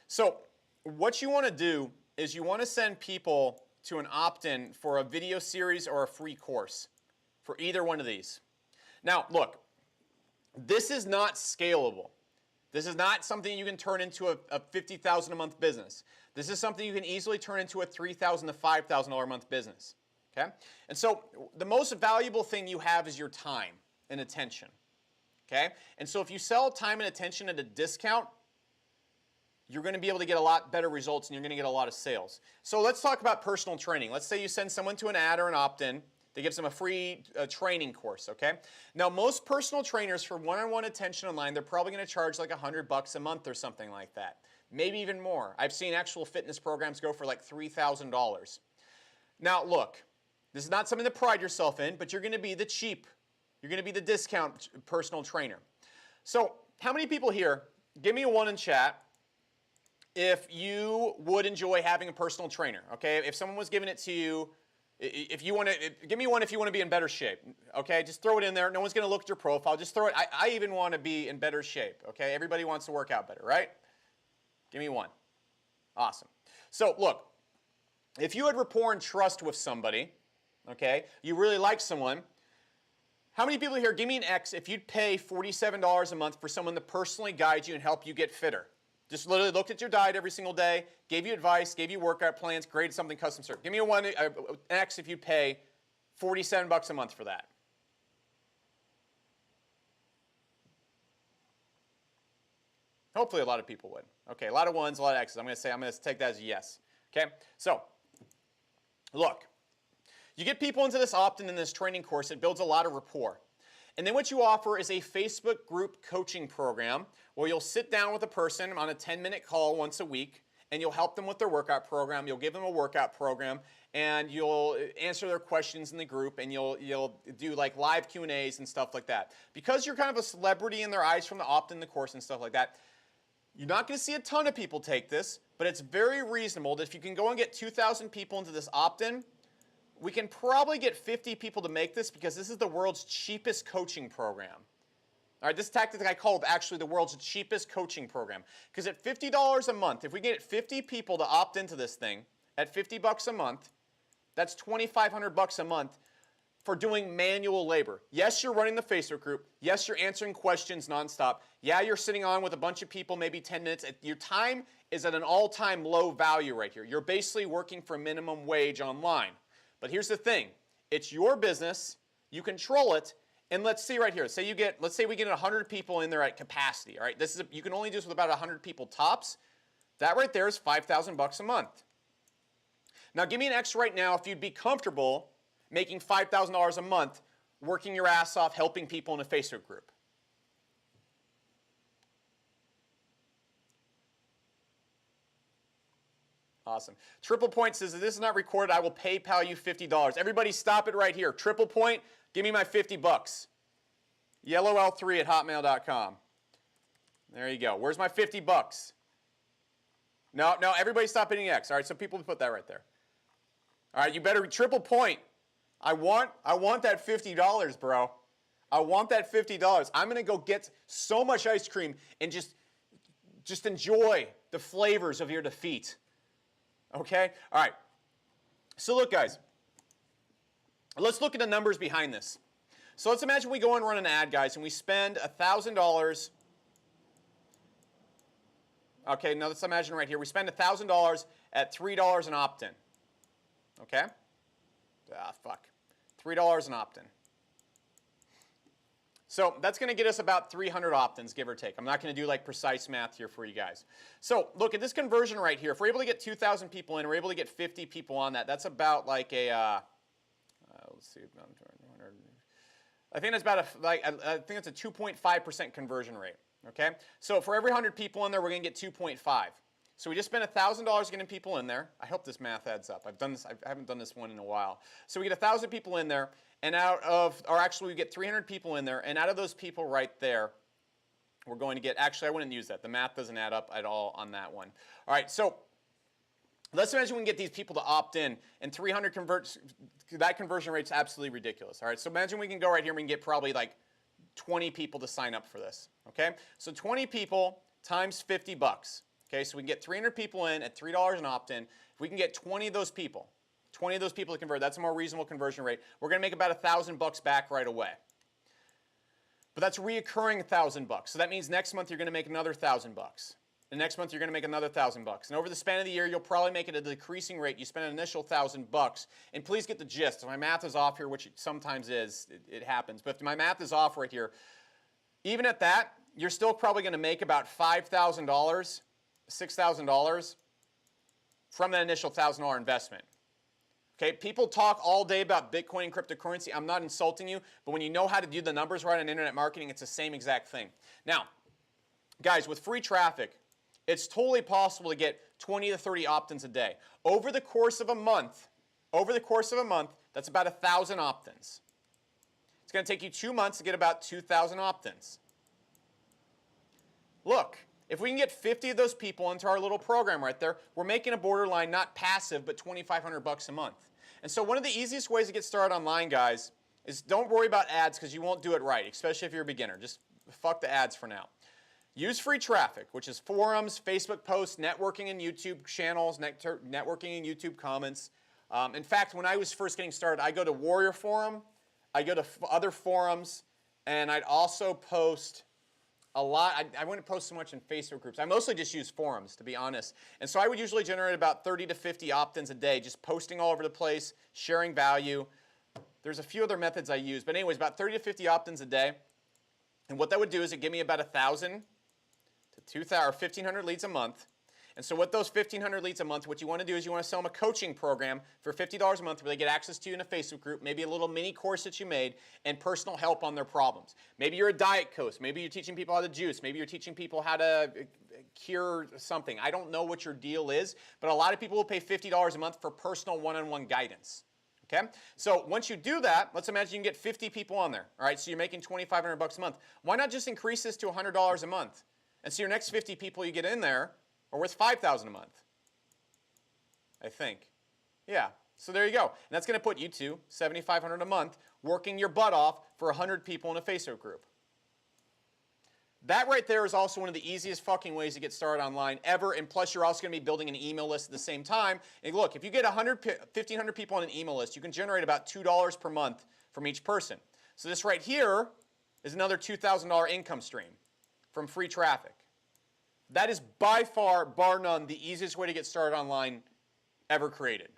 So, what you want to do is you want to send people to an opt-in for a video series or a free course for either one of these. Now, look, this is not scalable. This is not something you can turn into a $50,000 a month business. This is something you can easily turn into a $3,000 to $5,000 a month business. Okay? And so the most valuable thing you have is your time and attention. Okay? And so if you sell time and attention at a discount, you're going to be able to get a lot better results and you're going to get a lot of sales. So let's talk about personal training. Let's say you send someone to an ad or an opt-in That gives them a free training course, okay? Now, most personal trainers for one-on-one attention online, they're probably going to charge like $100 a month or something like that. Maybe even more. I've seen actual fitness programs go for like $3,000. Now, look, this is not something to pride yourself in, but you're going to be the cheap, you're going to be the discount personal trainer. So, how many people here, give me a 1 in chat, if you would enjoy having a personal trainer, okay? If someone was giving it to you, if you want to, give me 1 if you want to be in better shape, okay? Just throw it in there. No one's going to look at your profile. Just throw it. I even want to be in better shape, okay? Everybody wants to work out better, right? Give me 1. Awesome. So, look, if you had rapport and trust with somebody, okay, you really like someone, how many people here, give me an X if you'd pay $47 a month for someone to personally guide you and help you get fitter? Just literally looked at your diet every single day, gave you advice, gave you workout plans, created something custom served. Give me an X if you pay $47 a month for that. Hopefully a lot of people would. Okay, a lot of 1s, a lot of X's. I'm going to take that as a yes. Okay, so look, you get people into this opt-in in this training course. It builds a lot of rapport. And then what you offer is a Facebook group coaching program where you'll sit down with a person on a 10-minute call once a week, and you'll help them with their workout program. You'll give them a workout program, and you'll answer their questions in the group, and you'll do like live Q&As and stuff like that. Because you're kind of a celebrity in their eyes from the opt-in the course and stuff like that, you're not going to see a ton of people take this, but it's very reasonable that if you can go and get 2,000 people into this opt-in, we can probably get 50 people to make this because this is the world's cheapest coaching program. All right, this tactic I called actually the world's cheapest coaching program. Because at $50 a month, if we get 50 people to opt into this thing at $50 a month, that's $2,500 a month for doing manual labor. Yes, you're running the Facebook group. Yes, you're answering questions nonstop. Yeah, you're sitting on with a bunch of people, maybe 10 minutes. Your time is at an all-time low value right here. You're basically working for minimum wage online. But here's the thing. It's your business. You control it. And let's see right here. Let's say we get 100 people in there at capacity. All right, you can only do this with about 100 people tops. That right there is $5,000 a month. Now, give me an X right now if you'd be comfortable making $5,000 a month, working your ass off, helping people in a Facebook group. Awesome. Triple Point says, if this is not recorded, I will PayPal you $50. Everybody stop it right here. Triple Point, give me my $50. YellowL3@hotmail.com. There you go. Where's my $50? No, everybody stop hitting X. All right, so people put that right there. All right, you better Triple Point. I want that $50, bro. I want that $50. I'm going to go get so much ice cream and just enjoy the flavors of your defeat. Okay? All right. So look, guys. Let's look at the numbers behind this. So let's imagine we go and run an ad, guys, and we spend $1,000. Okay, now let's imagine right here. We spend $1,000 at $3 an opt-in. Okay? $3 an opt-in. So that's going to get us about 300 opt-ins, give or take. I'm not going to do like precise math here for you guys. So look at this conversion right here. If we're able to get 2,000 people in, we're able to get 50 people on that. That's about like a, let's see, I think that's about I think it's a 2.5% conversion rate. Okay. So for every 100 people in there, we're going to get 2.5. So we just spent $1,000 getting people in there. I hope this math adds up. I haven't done this one in a while. So we get 1,000 people in there, and we get 300 people in there, and out of those people right there, we're going to get, actually I wouldn't use that. The math doesn't add up at all on that one. All right, so let's imagine we can get these people to opt in, and 300 converts, that conversion rate's absolutely ridiculous. All right, so imagine we can go right here and we can get probably like 20 people to sign up for this. Okay, so 20 people times $50. Okay, so we can get 300 people in at $3 an opt-in. If we can get 20 of those people to convert, that's a more reasonable conversion rate. We're going to make about $1,000 back right away. But that's reoccurring $1,000. So that means next month you're going to make another $1,000. The next month you're going to make another $1,000. And over the span of the year, you'll probably make it at a decreasing rate. You spend an initial $1,000. And please get the gist. If my math is off here, which it sometimes is, it happens. But if my math is off right here, even at that, you're still probably going to make about $5,000, $6,000 from that initial $1,000 investment. Okay, people talk all day about Bitcoin and cryptocurrency. I'm not insulting you, but when you know how to do the numbers right on internet marketing, it's the same exact thing. Now, guys, with free traffic, it's totally possible to get 20 to 30 opt-ins a day. Over the course of a month, that's about 1,000 opt-ins. It's going to take you 2 months to get about 2,000 opt-ins. Look, if we can get 50 of those people into our little program right there, we're making a borderline not passive, but $2,500 a month. And so one of the easiest ways to get started online, guys, is don't worry about ads because you won't do it right, especially if you're a beginner. Just fuck the ads for now. Use free traffic, which is forums, Facebook posts, networking and YouTube channels, networking and YouTube comments. In fact, when I was first getting started, I go to Warrior Forum, I go to other forums, and I'd also post a lot. I wouldn't post so much in Facebook groups. I mostly just use forums, to be honest. And so I would usually generate about 30 to 50 opt-ins a day, just posting all over the place, sharing value. There's a few other methods I use, but anyways, about 30 to 50 opt-ins a day. And what that would do is it give me about 1,000 to 2,000 or 1,500 leads a month. And so with those 1,500 leads a month, what you want to do is you want to sell them a coaching program for $50 a month where they get access to you in a Facebook group, maybe a little mini course that you made, and personal help on their problems. Maybe you're a diet coach. Maybe you're teaching people how to juice. Maybe you're teaching people how to cure something. I don't know what your deal is, but a lot of people will pay $50 a month for personal one-on-one guidance. Okay? So once you do that, let's imagine you can get 50 people on there. All right, so you're making $2,500 a month. Why not just increase this to $100 a month? And so your next 50 people you get in there are worth $5,000 a month, I think. Yeah, so there you go. And that's going to put you to $7,500 a month working your butt off for 100 people in a Facebook group. That right there is also one of the easiest fucking ways to get started online ever, and plus you're also going to be building an email list at the same time. And look, if you get 1,500 people on an email list, you can generate about $2 per month from each person. So this right here is another $2,000 income stream from free traffic. That is by far, bar none, the easiest way to get started online ever created.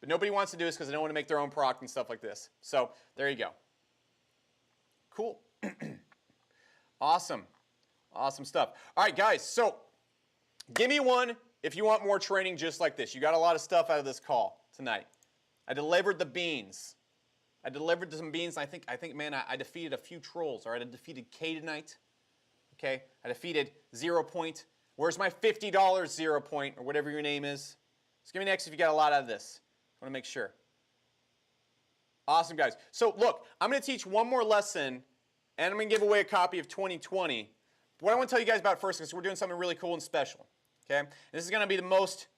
But nobody wants to do this because they don't want to make their own product and stuff like this. So there you go. Cool. Awesome. Awesome stuff. All right, guys. So give me one if you want more training just like this. You got a lot of stuff out of this call tonight. I delivered the beans. I delivered some beans. I think, man, I defeated a few trolls. All right, I defeated K tonight. Okay, I defeated 0 Point. Where's my $50 0 Point, or whatever your name is? Just give me an X if you got a lot out of this. I want to make sure. Awesome, guys. So look, I'm going to teach one more lesson, and I'm going to give away a copy of 2020. But what I want to tell you guys about first is we're doing something really cool and special. Okay, and this is going to be the most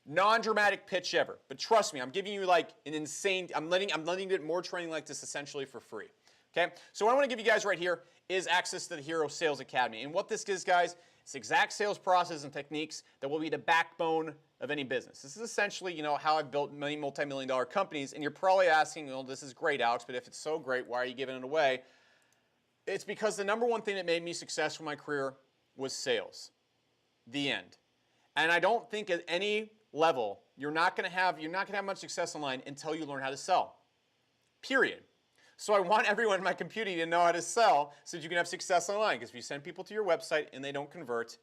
non-dramatic pitch ever. But trust me, I'm giving you like an insane. I'm letting you get more training like this essentially for free. Okay, so what I want to give you guys right here is access to the Hero Sales Academy. And what this is, guys, it's the exact sales process and techniques that will be the backbone of any business. This is essentially, how I've built many multi-million-dollar companies. And you're probably asking, well, this is great, Alex, but if it's so great, why are you giving it away? It's because the number one thing that made me successful in my career was sales. The end. And I don't think at any level you're not going to have much success online until you learn how to sell. Period. So I want everyone in my community to know how to sell so that you can have success online. Because if you send people to your website and they don't convert,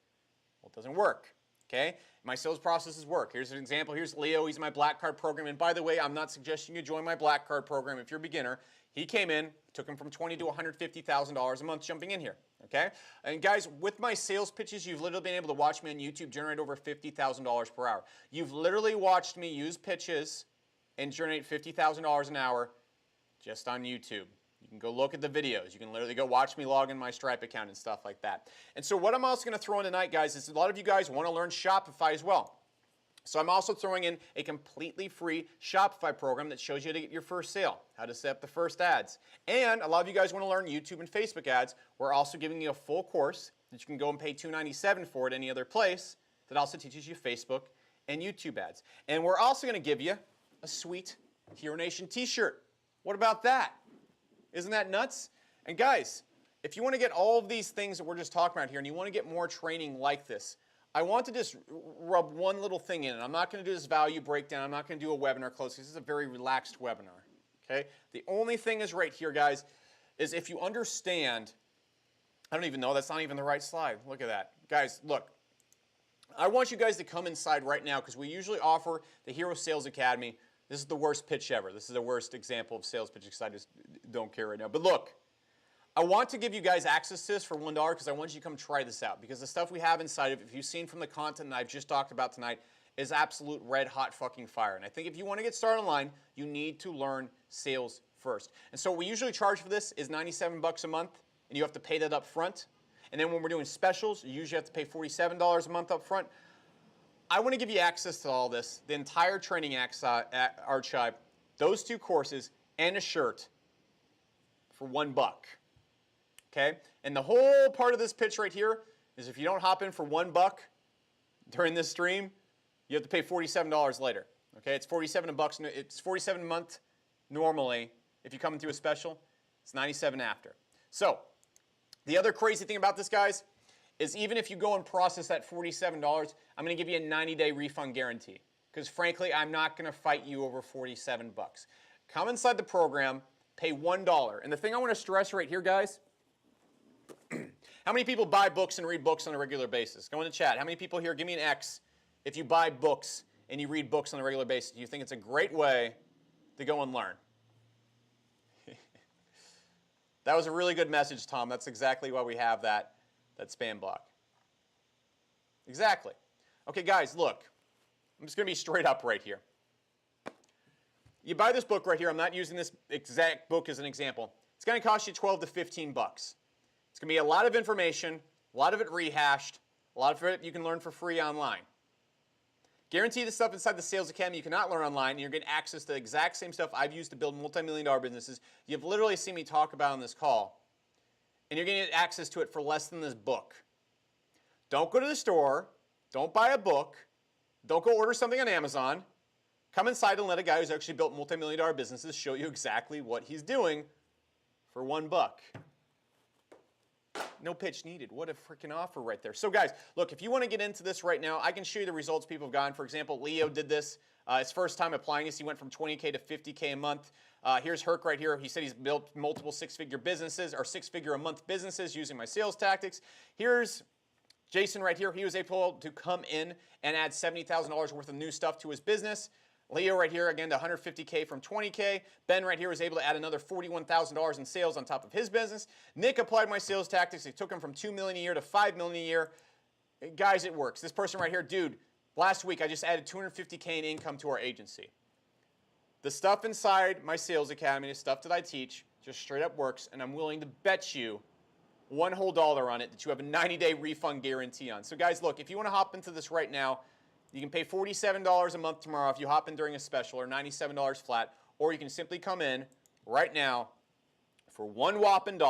well, it doesn't work. Okay? My sales processes work. Here's an example. Here's Leo. He's my Black Card program. And by the way, I'm not suggesting you join my Black Card program if you're a beginner. He came in, took him from $20,000 to $150,000 a month jumping in here. Okay? And guys, with my sales pitches, you've literally been able to watch me on YouTube generate over $50,000 per hour. You've literally watched me use pitches and generate $50,000 an hour just on YouTube. You can go look at the videos. You can literally go watch me log in my Stripe account and stuff like that. And so what I'm also going to throw in tonight, guys, is a lot of you guys want to learn Shopify as well. So I'm also throwing in a completely free Shopify program that shows you how to get your first sale, how to set up the first ads. And a lot of you guys want to learn YouTube and Facebook ads. We're also giving you a full course that you can go and pay $297 for at any other place that also teaches you Facebook and YouTube ads. And we're also going to give you a sweet Hero Nation t-shirt. What about that? Isn't that nuts? And guys, if you want to get all of these things that we're just talking about here and you want to get more training like this, I want to just rub one little thing in. And I'm not going to do this value breakdown. I'm not going to do a webinar close. This is a very relaxed webinar. Okay? The only thing is right here, guys, is if you understand, I don't even know, that's not even the right slide. Look at that. Guys, look. I want you guys to come inside right now because we usually offer the Hero Sales Academy. This is the worst pitch ever. This is the worst example of sales pitch because I just don't care right now. But look, I want to give you guys access to this for $1 because I want you to come try this out. Because the stuff we have inside of it, if you've seen from the content that I've just talked about tonight, is absolute red hot fucking fire. And I think if you want to get started online, you need to learn sales first. And so what we usually charge for this is $97 a month, and you have to pay that up front. And then when we're doing specials, you usually have to pay $47 a month up front. I want to give you access to all this, the entire training archive, those 2 courses, and a shirt for $1. Okay? And the whole part of this pitch right here is if you don't hop in for $1 during this stream, you have to pay $47 later. Okay? It's $47 It's $47 a month normally. If you come into a special, it's $97 after. So, the other crazy thing about this, guys, is even if you go and process that $47, I'm going to give you a 90-day refund guarantee. Because frankly, I'm not going to fight you over $47. Come inside the program, pay $1. And the thing I want to stress right here, guys, how many people buy books and read books on a regular basis? Go in the chat. How many people here, give me an X, if you buy books and you read books on a regular basis? Do you think it's a great way to go and learn? That was a really good message, Tom. That's exactly why we have that spam block. Exactly. Okay, guys, look. I'm just going to be straight up right here. You buy this book right here. I'm not using this exact book as an example. It's going to cost you $12 to $15. It's going to be a lot of information, a lot of it rehashed, a lot of it you can learn for free online. Guarantee the stuff inside the Sales Academy you cannot learn online, and you're getting access to the exact same stuff I've used to build multi-million-dollar businesses. You've literally seen me talk about on this call, and you're going to get access to it for less than this book. Don't go to the store. Don't buy a book. Don't go order something on Amazon. Come inside and let a guy who's actually built multi-million-dollar businesses show you exactly what he's doing for $1. No pitch needed. What a freaking offer right there. So guys, look, if you want to get into this right now, I can show you the results people have gotten. For example, Leo did this. His first time applying this, he went from 20K to 50K a month. Here's Herc right here. He said he's built multiple six-figure businesses or six-figure-a-month businesses using my sales tactics. Here's Jason right here. He was able to come in and add $70,000 worth of new stuff to his business. Leo right here, again, to 150K from 20K. Ben right here was able to add another $41,000 in sales on top of his business. Nick applied my sales tactics. It took him from $2 million a year to $5 million a year. Guys, it works. This person right here, dude, last week I just added $250K in income to our agency. The stuff inside my sales academy, the stuff that I teach, just straight up works, and I'm willing to bet you $1 whole on it that you have a 90-day refund guarantee on. So guys, look, if you want to hop into this right now, you can pay $47 a month tomorrow if you hop in during a special, or $97 flat, or you can simply come in right now for $1 whopping.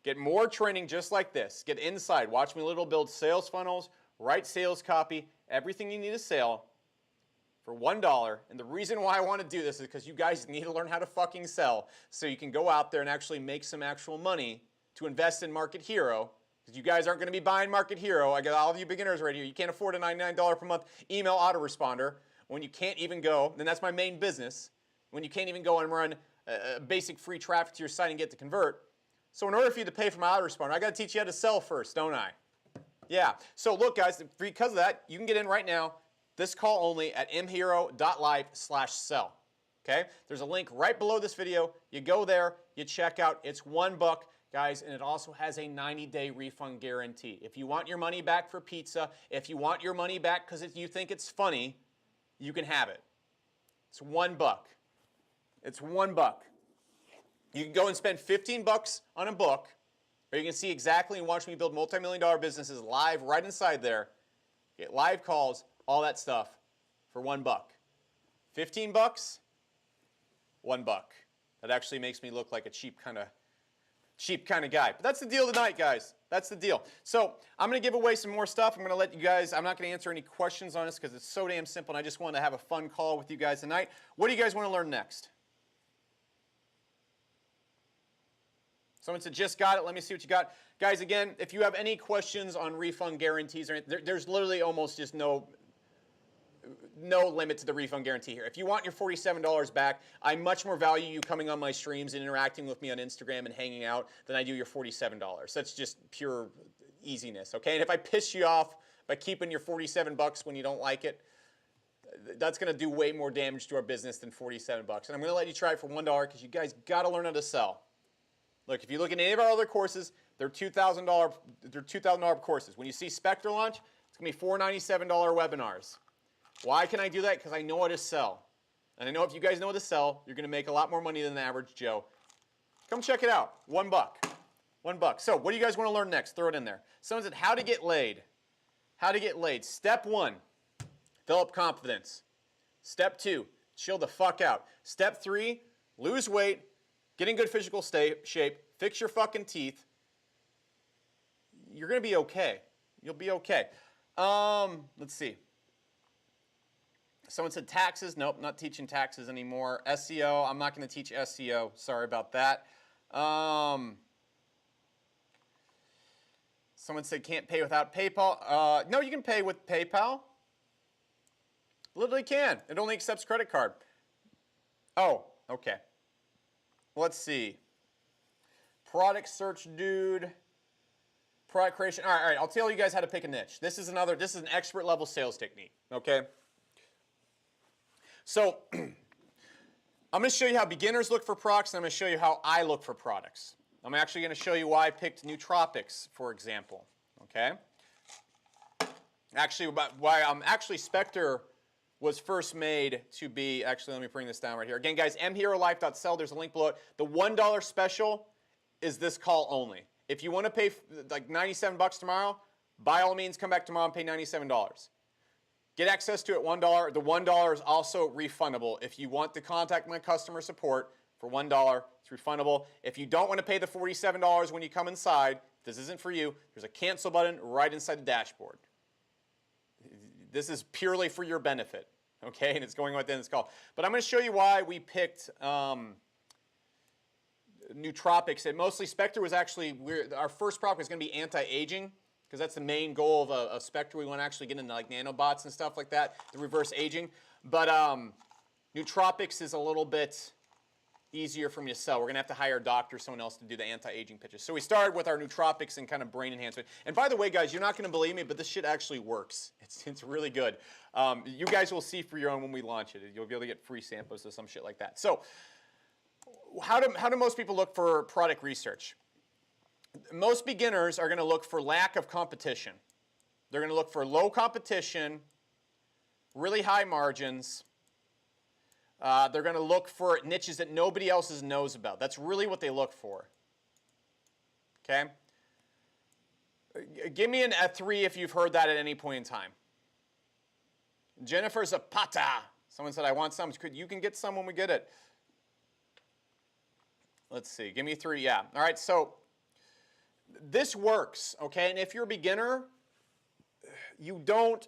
Get more training just like this. Get inside. Watch me little build sales funnels, write sales copy, everything you need to sell for $1. And the reason why I want to do this is because you guys need to learn how to fucking sell so you can go out there and actually make some actual money to invest in Market Hero. Because you guys aren't going to be buying Market Hero. I got all of you beginners right here. You can't afford a $99 per month email autoresponder when you can't even go, and that's my main business, when you can't even go and run basic free traffic to your site and get to convert. So in order for you to pay for my autoresponder, I got to teach you how to sell first, don't I? Yeah. So look, guys, because of that, you can get in right now, this call only at mhero.live/sell. Okay? There's a link right below this video. You go there, you check out. It's $1. Guys, and it also has a 90-day refund guarantee. If you want your money back for pizza, if you want your money back because you think it's funny, you can have it. It's $1. It's $1. You can go and spend $15 on a book, or you can see exactly and watch me build multi-million-dollar businesses live right inside there. Get live calls, all that stuff for $1. $15, $1. That actually makes me look like a cheap kind of guy. But that's the deal tonight, guys. That's the deal. So I'm going to give away some more stuff. I'm going to let you guys, I'm not going to answer any questions on this because it's so damn simple, and I just want to have a fun call with you guys tonight. What do you guys want to learn next? Someone said, just got it. Let me see what you got. Guys, again, if you have any questions on refund guarantees, there's literally almost just no limit to the refund guarantee here. If you want your $47 back, I much more value you coming on my streams and interacting with me on Instagram and hanging out than I do your $47. That's just pure easiness, okay? And if I piss you off by keeping your $47 when you don't like it, That's going to do way more damage to our business than 47 bucks. And I'm going to let you try it for $1 because you guys got to learn how to sell. Look, if you look at any of our other courses, they're $2,000 courses. When you see Spectre launch, it's going to be $497 webinars. Why can I do that? Because I know how to sell. And I know if you guys know how to sell, you're going to make a lot more money than the average Joe. Come check it out. $1. $1. So what do you guys want to learn next? Throw it in there. Someone said how to get laid. How to get laid. Step 1, develop confidence. Step 2, chill the fuck out. Step 3, lose weight, get in good physical shape, fix your fucking teeth. You're going to be okay. You'll be okay. Let's see. Someone said taxes. Nope, not teaching taxes anymore. SEO, I'm not going to teach SEO. Sorry about that. Someone said can't pay without PayPal. No, you can pay with PayPal. Literally can. It only accepts credit card. Oh, okay. Let's see. Product search dude. Product creation. All right. I'll tell you guys how to pick a niche. This is an expert level sales technique. Okay. So I'm going to show you how beginners look for products, and I'm going to show you how I look for products. I'm actually going to show you why I picked Nootropics, for example. Okay. Actually, Spectre was first made to be, actually, let me bring this down right here. Again, guys, mherolife.sell, there's a link below it. The $1 special is this call only. If you want to pay like 97 bucks tomorrow, by all means, come back tomorrow and pay $97. Get access to it $1. The $1 is also refundable. If you want to contact my customer support for $1, it's refundable. If you don't want to pay the $47 when you come inside, this isn't for you, there's a cancel button right inside the dashboard. This is purely for your benefit, okay? And it's going within this call. But I'm going to show you why we picked Nootropics. And mostly Spectre was actually, our first product was going to be anti-aging, because that's the main goal of Spectre. We want to actually get into like nanobots and stuff like that, the reverse aging. But Nootropics is a little bit easier for me to sell. We're going to have to hire a doctor, someone else to do the anti-aging pitches. So we started with our Nootropics and kind of brain enhancement. And by the way, guys, you're not going to believe me, but this shit actually works. It's really good. You guys will see for your own when we launch it. You'll be able to get free samples or some shit like that. So how do most people look for product research? Most beginners are going to look for lack of competition. They're going to look for low competition, really high margins. They're going to look for niches that nobody else knows about. That's really what they look for. Okay? Give me a 3 if you've heard that at any point in time. Jennifer Zapata. Someone said, I want some. You can get some when we get it. Let's see. Give me 3. Yeah. All right. So this works. Okay? And if you're a beginner, you don't...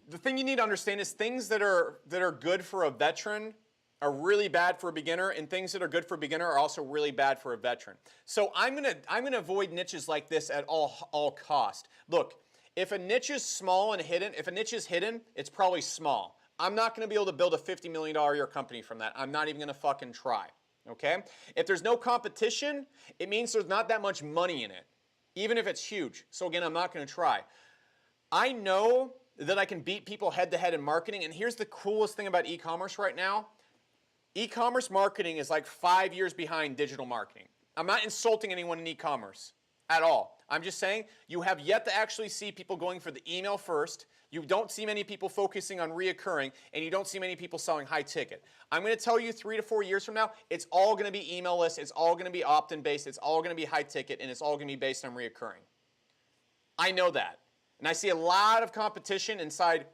The thing you need to understand is things that are good for a veteran are really bad for a beginner, and things that are good for a beginner are also really bad for a veteran. So I'm gonna avoid niches like this at all cost. Look, if a niche is small and hidden, if a niche is hidden, it's probably small. I'm not gonna be able to build a $50 million a year company from that. I'm not even gonna fucking try. Okay? If there's no competition, it means there's not that much money in it, even if it's huge. So again, I'm not gonna try. I know that I can beat people head-to-head in marketing. And here's the coolest thing about e-commerce right now. E-commerce marketing is like 5 years behind digital marketing. I'm not insulting anyone in e-commerce at all. I'm just saying you have yet to actually see people going for the email first. You don't see many people focusing on reoccurring, and you don't see many people selling high ticket. I'm going to tell you 3 to 4 years from now, it's all going to be email lists, it's all going to be opt-in based, it's all going to be high ticket, and it's all going to be based on reoccurring. I know that. And I see a lot of competition inside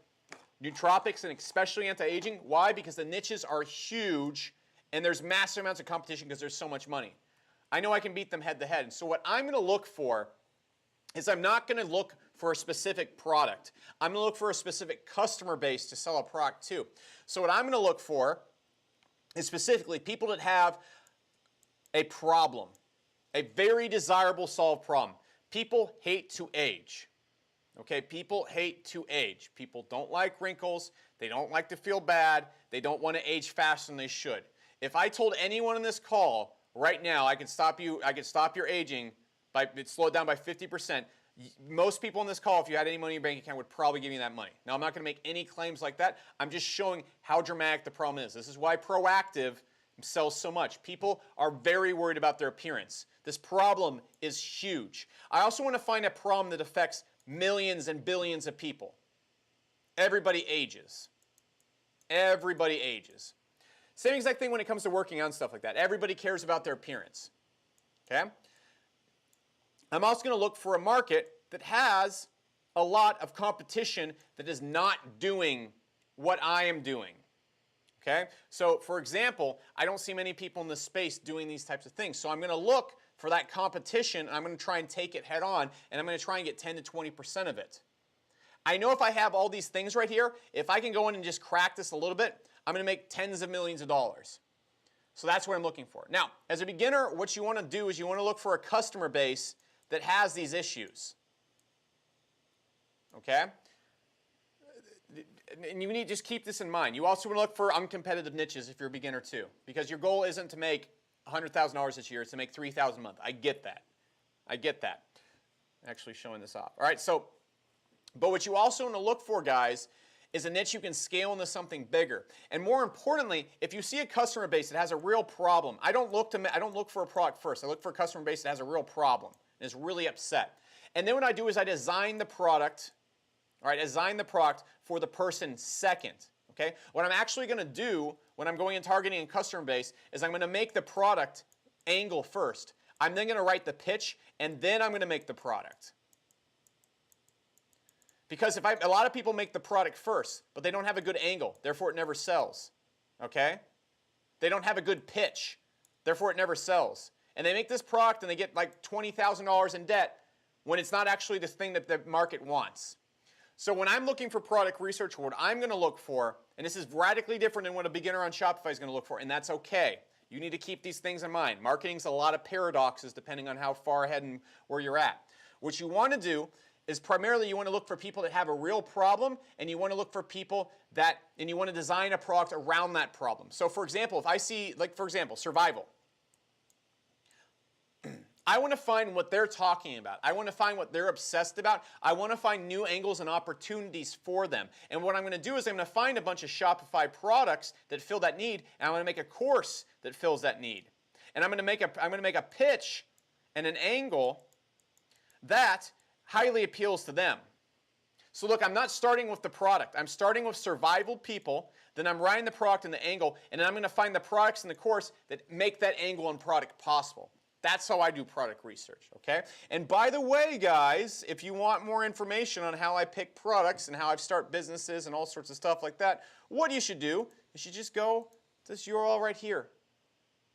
nootropics and especially anti-aging. Why? Because the niches are huge and there's massive amounts of competition because there's so much money. I know I can beat them head to head. So what I'm going to look for is I'm not going to look for a specific product. I'm going to look for a specific customer base to sell a product to. So what I'm going to look for is specifically people that have a problem, a very desirable solved problem. People hate to age. Okay, people hate to age. People don't like wrinkles. They don't like to feel bad. They don't want to age faster than they should. If I told anyone in this call right now I could stop your aging, slow it down by 50%, Most people on this call, if you had any money in your bank account, would probably give you that money. Now, I'm not going to make any claims like that. I'm just showing how dramatic the problem is. This is why Proactiv sells so much. People are very worried about their appearance. This problem is huge. I also want to find a problem that affects millions and billions of people. Everybody ages. Everybody ages. Same exact thing when it comes to working out and stuff like that. Everybody cares about their appearance. Okay? I'm also going to look for a market that has a lot of competition that is not doing what I am doing. Okay? So, for example, I don't see many people in this space doing these types of things. So I'm going to look for that competition, and I'm going to try and take it head on, and I'm going to try and get 10 to 20% of it. I know if I have all these things right here, if I can go in and just crack this a little bit, I'm going to make tens of millions of dollars. So that's what I'm looking for. Now, as a beginner, what you want to do is you want to look for a customer base that has these issues. Okay? And you need to just keep this in mind. You also want to look for uncompetitive niches if you're a beginner too, because your goal isn't to make $100,000 this year, it's to make $3,000 a month. I get that. I get that. Actually showing this off. All right, so, but what you also want to look for, guys, is a niche you can scale into something bigger. And more importantly, if you see a customer base that has a real problem, I don't look for a product first. I look for a customer base that has a real problem and is really upset. And then what I do is I design the product, all right, design the product for the person second. Okay? What I'm actually going to do when I'm going and targeting a customer base is I'm going to make the product angle first. I'm then going to write the pitch, and then I'm going to make the product. Because a lot of people make the product first, but they don't have a good angle, therefore it never sells. Okay? They don't have a good pitch, therefore it never sells. And they make this product and they get like $20,000 in debt when it's not actually the thing that the market wants. So when I'm looking for product research, what I'm going to look for, and this is radically different than what a beginner on Shopify is going to look for, and that's okay. You need to keep these things in mind. Marketing's a lot of paradoxes depending on how far ahead and where you're at. What you want to do is primarily you want to look for people that have a real problem, and you want to look for people and you want to design a product around that problem. So for example, if I see, like for example, survival. I want to find what they're talking about. I want to find what they're obsessed about. I want to find new angles and opportunities for them. And what I'm going to do is I'm going to find a bunch of Shopify products that fill that need, and I'm going to make a course that fills that need. And I'm going to make a pitch and an angle that highly appeals to them. So look, I'm not starting with the product. I'm starting with survival people, then I'm writing the product and the angle, and then I'm going to find the products in the course that make that angle and product possible. That's how I do product research, okay? And by the way, guys, if you want more information on how I pick products and how I start businesses and all sorts of stuff like that, what you should do is you just go to this URL right here.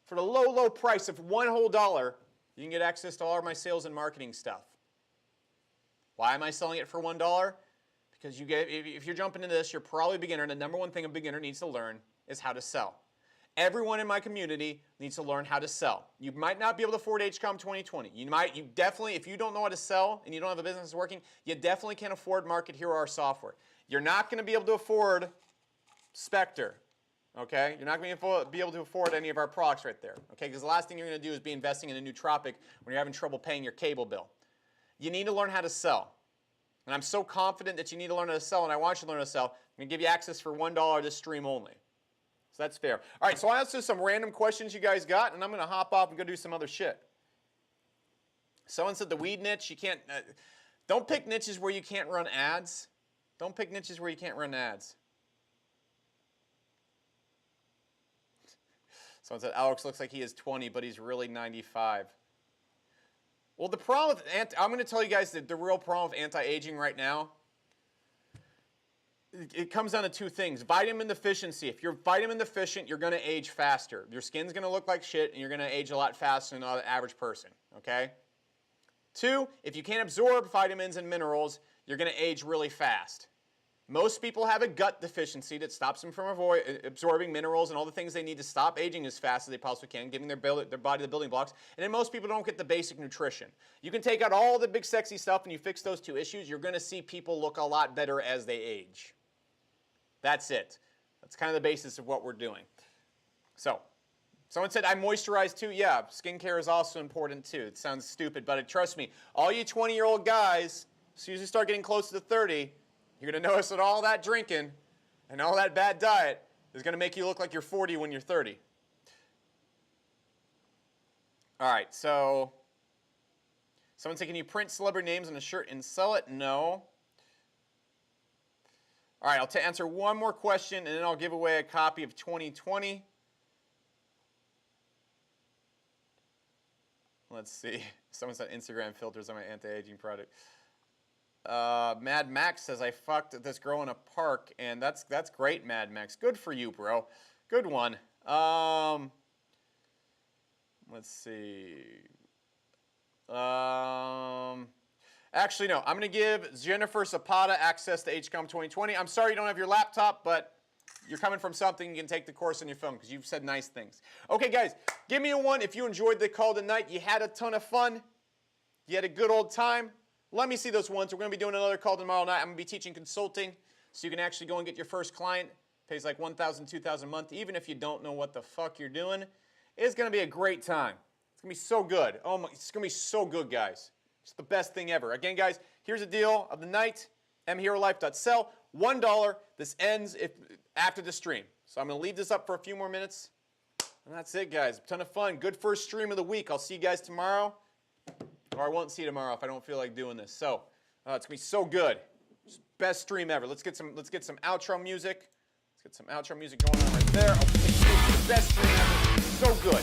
For the low, low price of $1 whole, you can get access to all of my sales and marketing stuff. Why am I selling it for $1? Because if you're jumping into this, you're probably a beginner, and the number one thing a beginner needs to learn is how to sell. Everyone in my community needs to learn how to sell. You might not be able to afford HCOM 2020. You definitely, if you don't know how to sell and you don't have a business that's working, you definitely can't afford Market Hero or software. You're not going to be able to afford Spectre, okay? You're not going to be able to afford any of our products right there, okay? Because the last thing you're going to do is be investing in a nootropic when you're having trouble paying your cable bill. You need to learn how to sell. And I'm so confident that you need to learn how to sell, and I want you to learn how to sell. I'm going to give you access for $1 this stream only. So that's fair. All right, so I answered some random questions you guys got, and I'm going to hop off and go do some other shit. Someone said the weed niche, you can't, don't pick niches where you can't run ads. Don't pick niches where you can't run ads. Someone said Alex looks like he is 20, but he's really 95. Well, the problem with, I'm going to tell you guys that the real problem with anti-aging right now, it comes down to two things. Vitamin deficiency. If you're vitamin deficient, you're going to age faster. Your skin's going to look like shit, and you're going to age a lot faster than the average person, okay? Two, if you can't absorb vitamins and minerals, you're going to age really fast. Most people have a gut deficiency that stops them from absorbing minerals and all the things they need to stop aging as fast as they possibly can, giving their body the building blocks. And then most people don't get the basic nutrition. You can take out all the big sexy stuff and you fix those two issues, you're going to see people look a lot better as they age. That's it. That's kind of the basis of what we're doing. So, Someone said I moisturize too. Yeah, skincare is also important too. It sounds stupid, but trust me, all you 20-year-old guys, as soon as you start getting close to 30, you're going to notice that all that drinking and all that bad diet is going to make you look like you're 40 when you're 30. All right, so someone said, can you print celebrity names on a shirt and sell it? No. All right, I'll answer one more question, and then I'll give away a copy of 2020. Let's see. Someone said Instagram filters on my anti-aging product. Mad Max says, I fucked this girl in a park, and that's great, Mad Max. Good for you, bro. Good one. Let's see. Actually, no. I'm going to give Jennifer Zapata access to HCOM 2020. I'm sorry you don't have your laptop, but you're coming from something. You can take the course on your phone because you've said nice things. Okay, guys, give me a 1 if you enjoyed the call tonight. You had a ton of fun. You had a good old time. Let me see those ones. We're going to be doing another call tomorrow night. I'm going to be teaching consulting, so you can actually go and get your first client. Pays like $1,000, $2,000 a month. Even if you don't know what the fuck you're doing, it's going to be a great time. It's going to be so good. Oh my, it's going to be so good, guys. It's the best thing ever. Again, guys, here's the deal of the night. mherolife.sell. $1. This ends after the stream. So I'm going to leave this up for a few more minutes. And that's it, guys. A ton of fun. Good first stream of the week. I'll see you guys tomorrow. Or I won't see you tomorrow if I don't feel like doing this. So it's going to be so good. Best stream ever. Let's get some outro music. Let's get some outro music going on right there. The best stream ever. So good.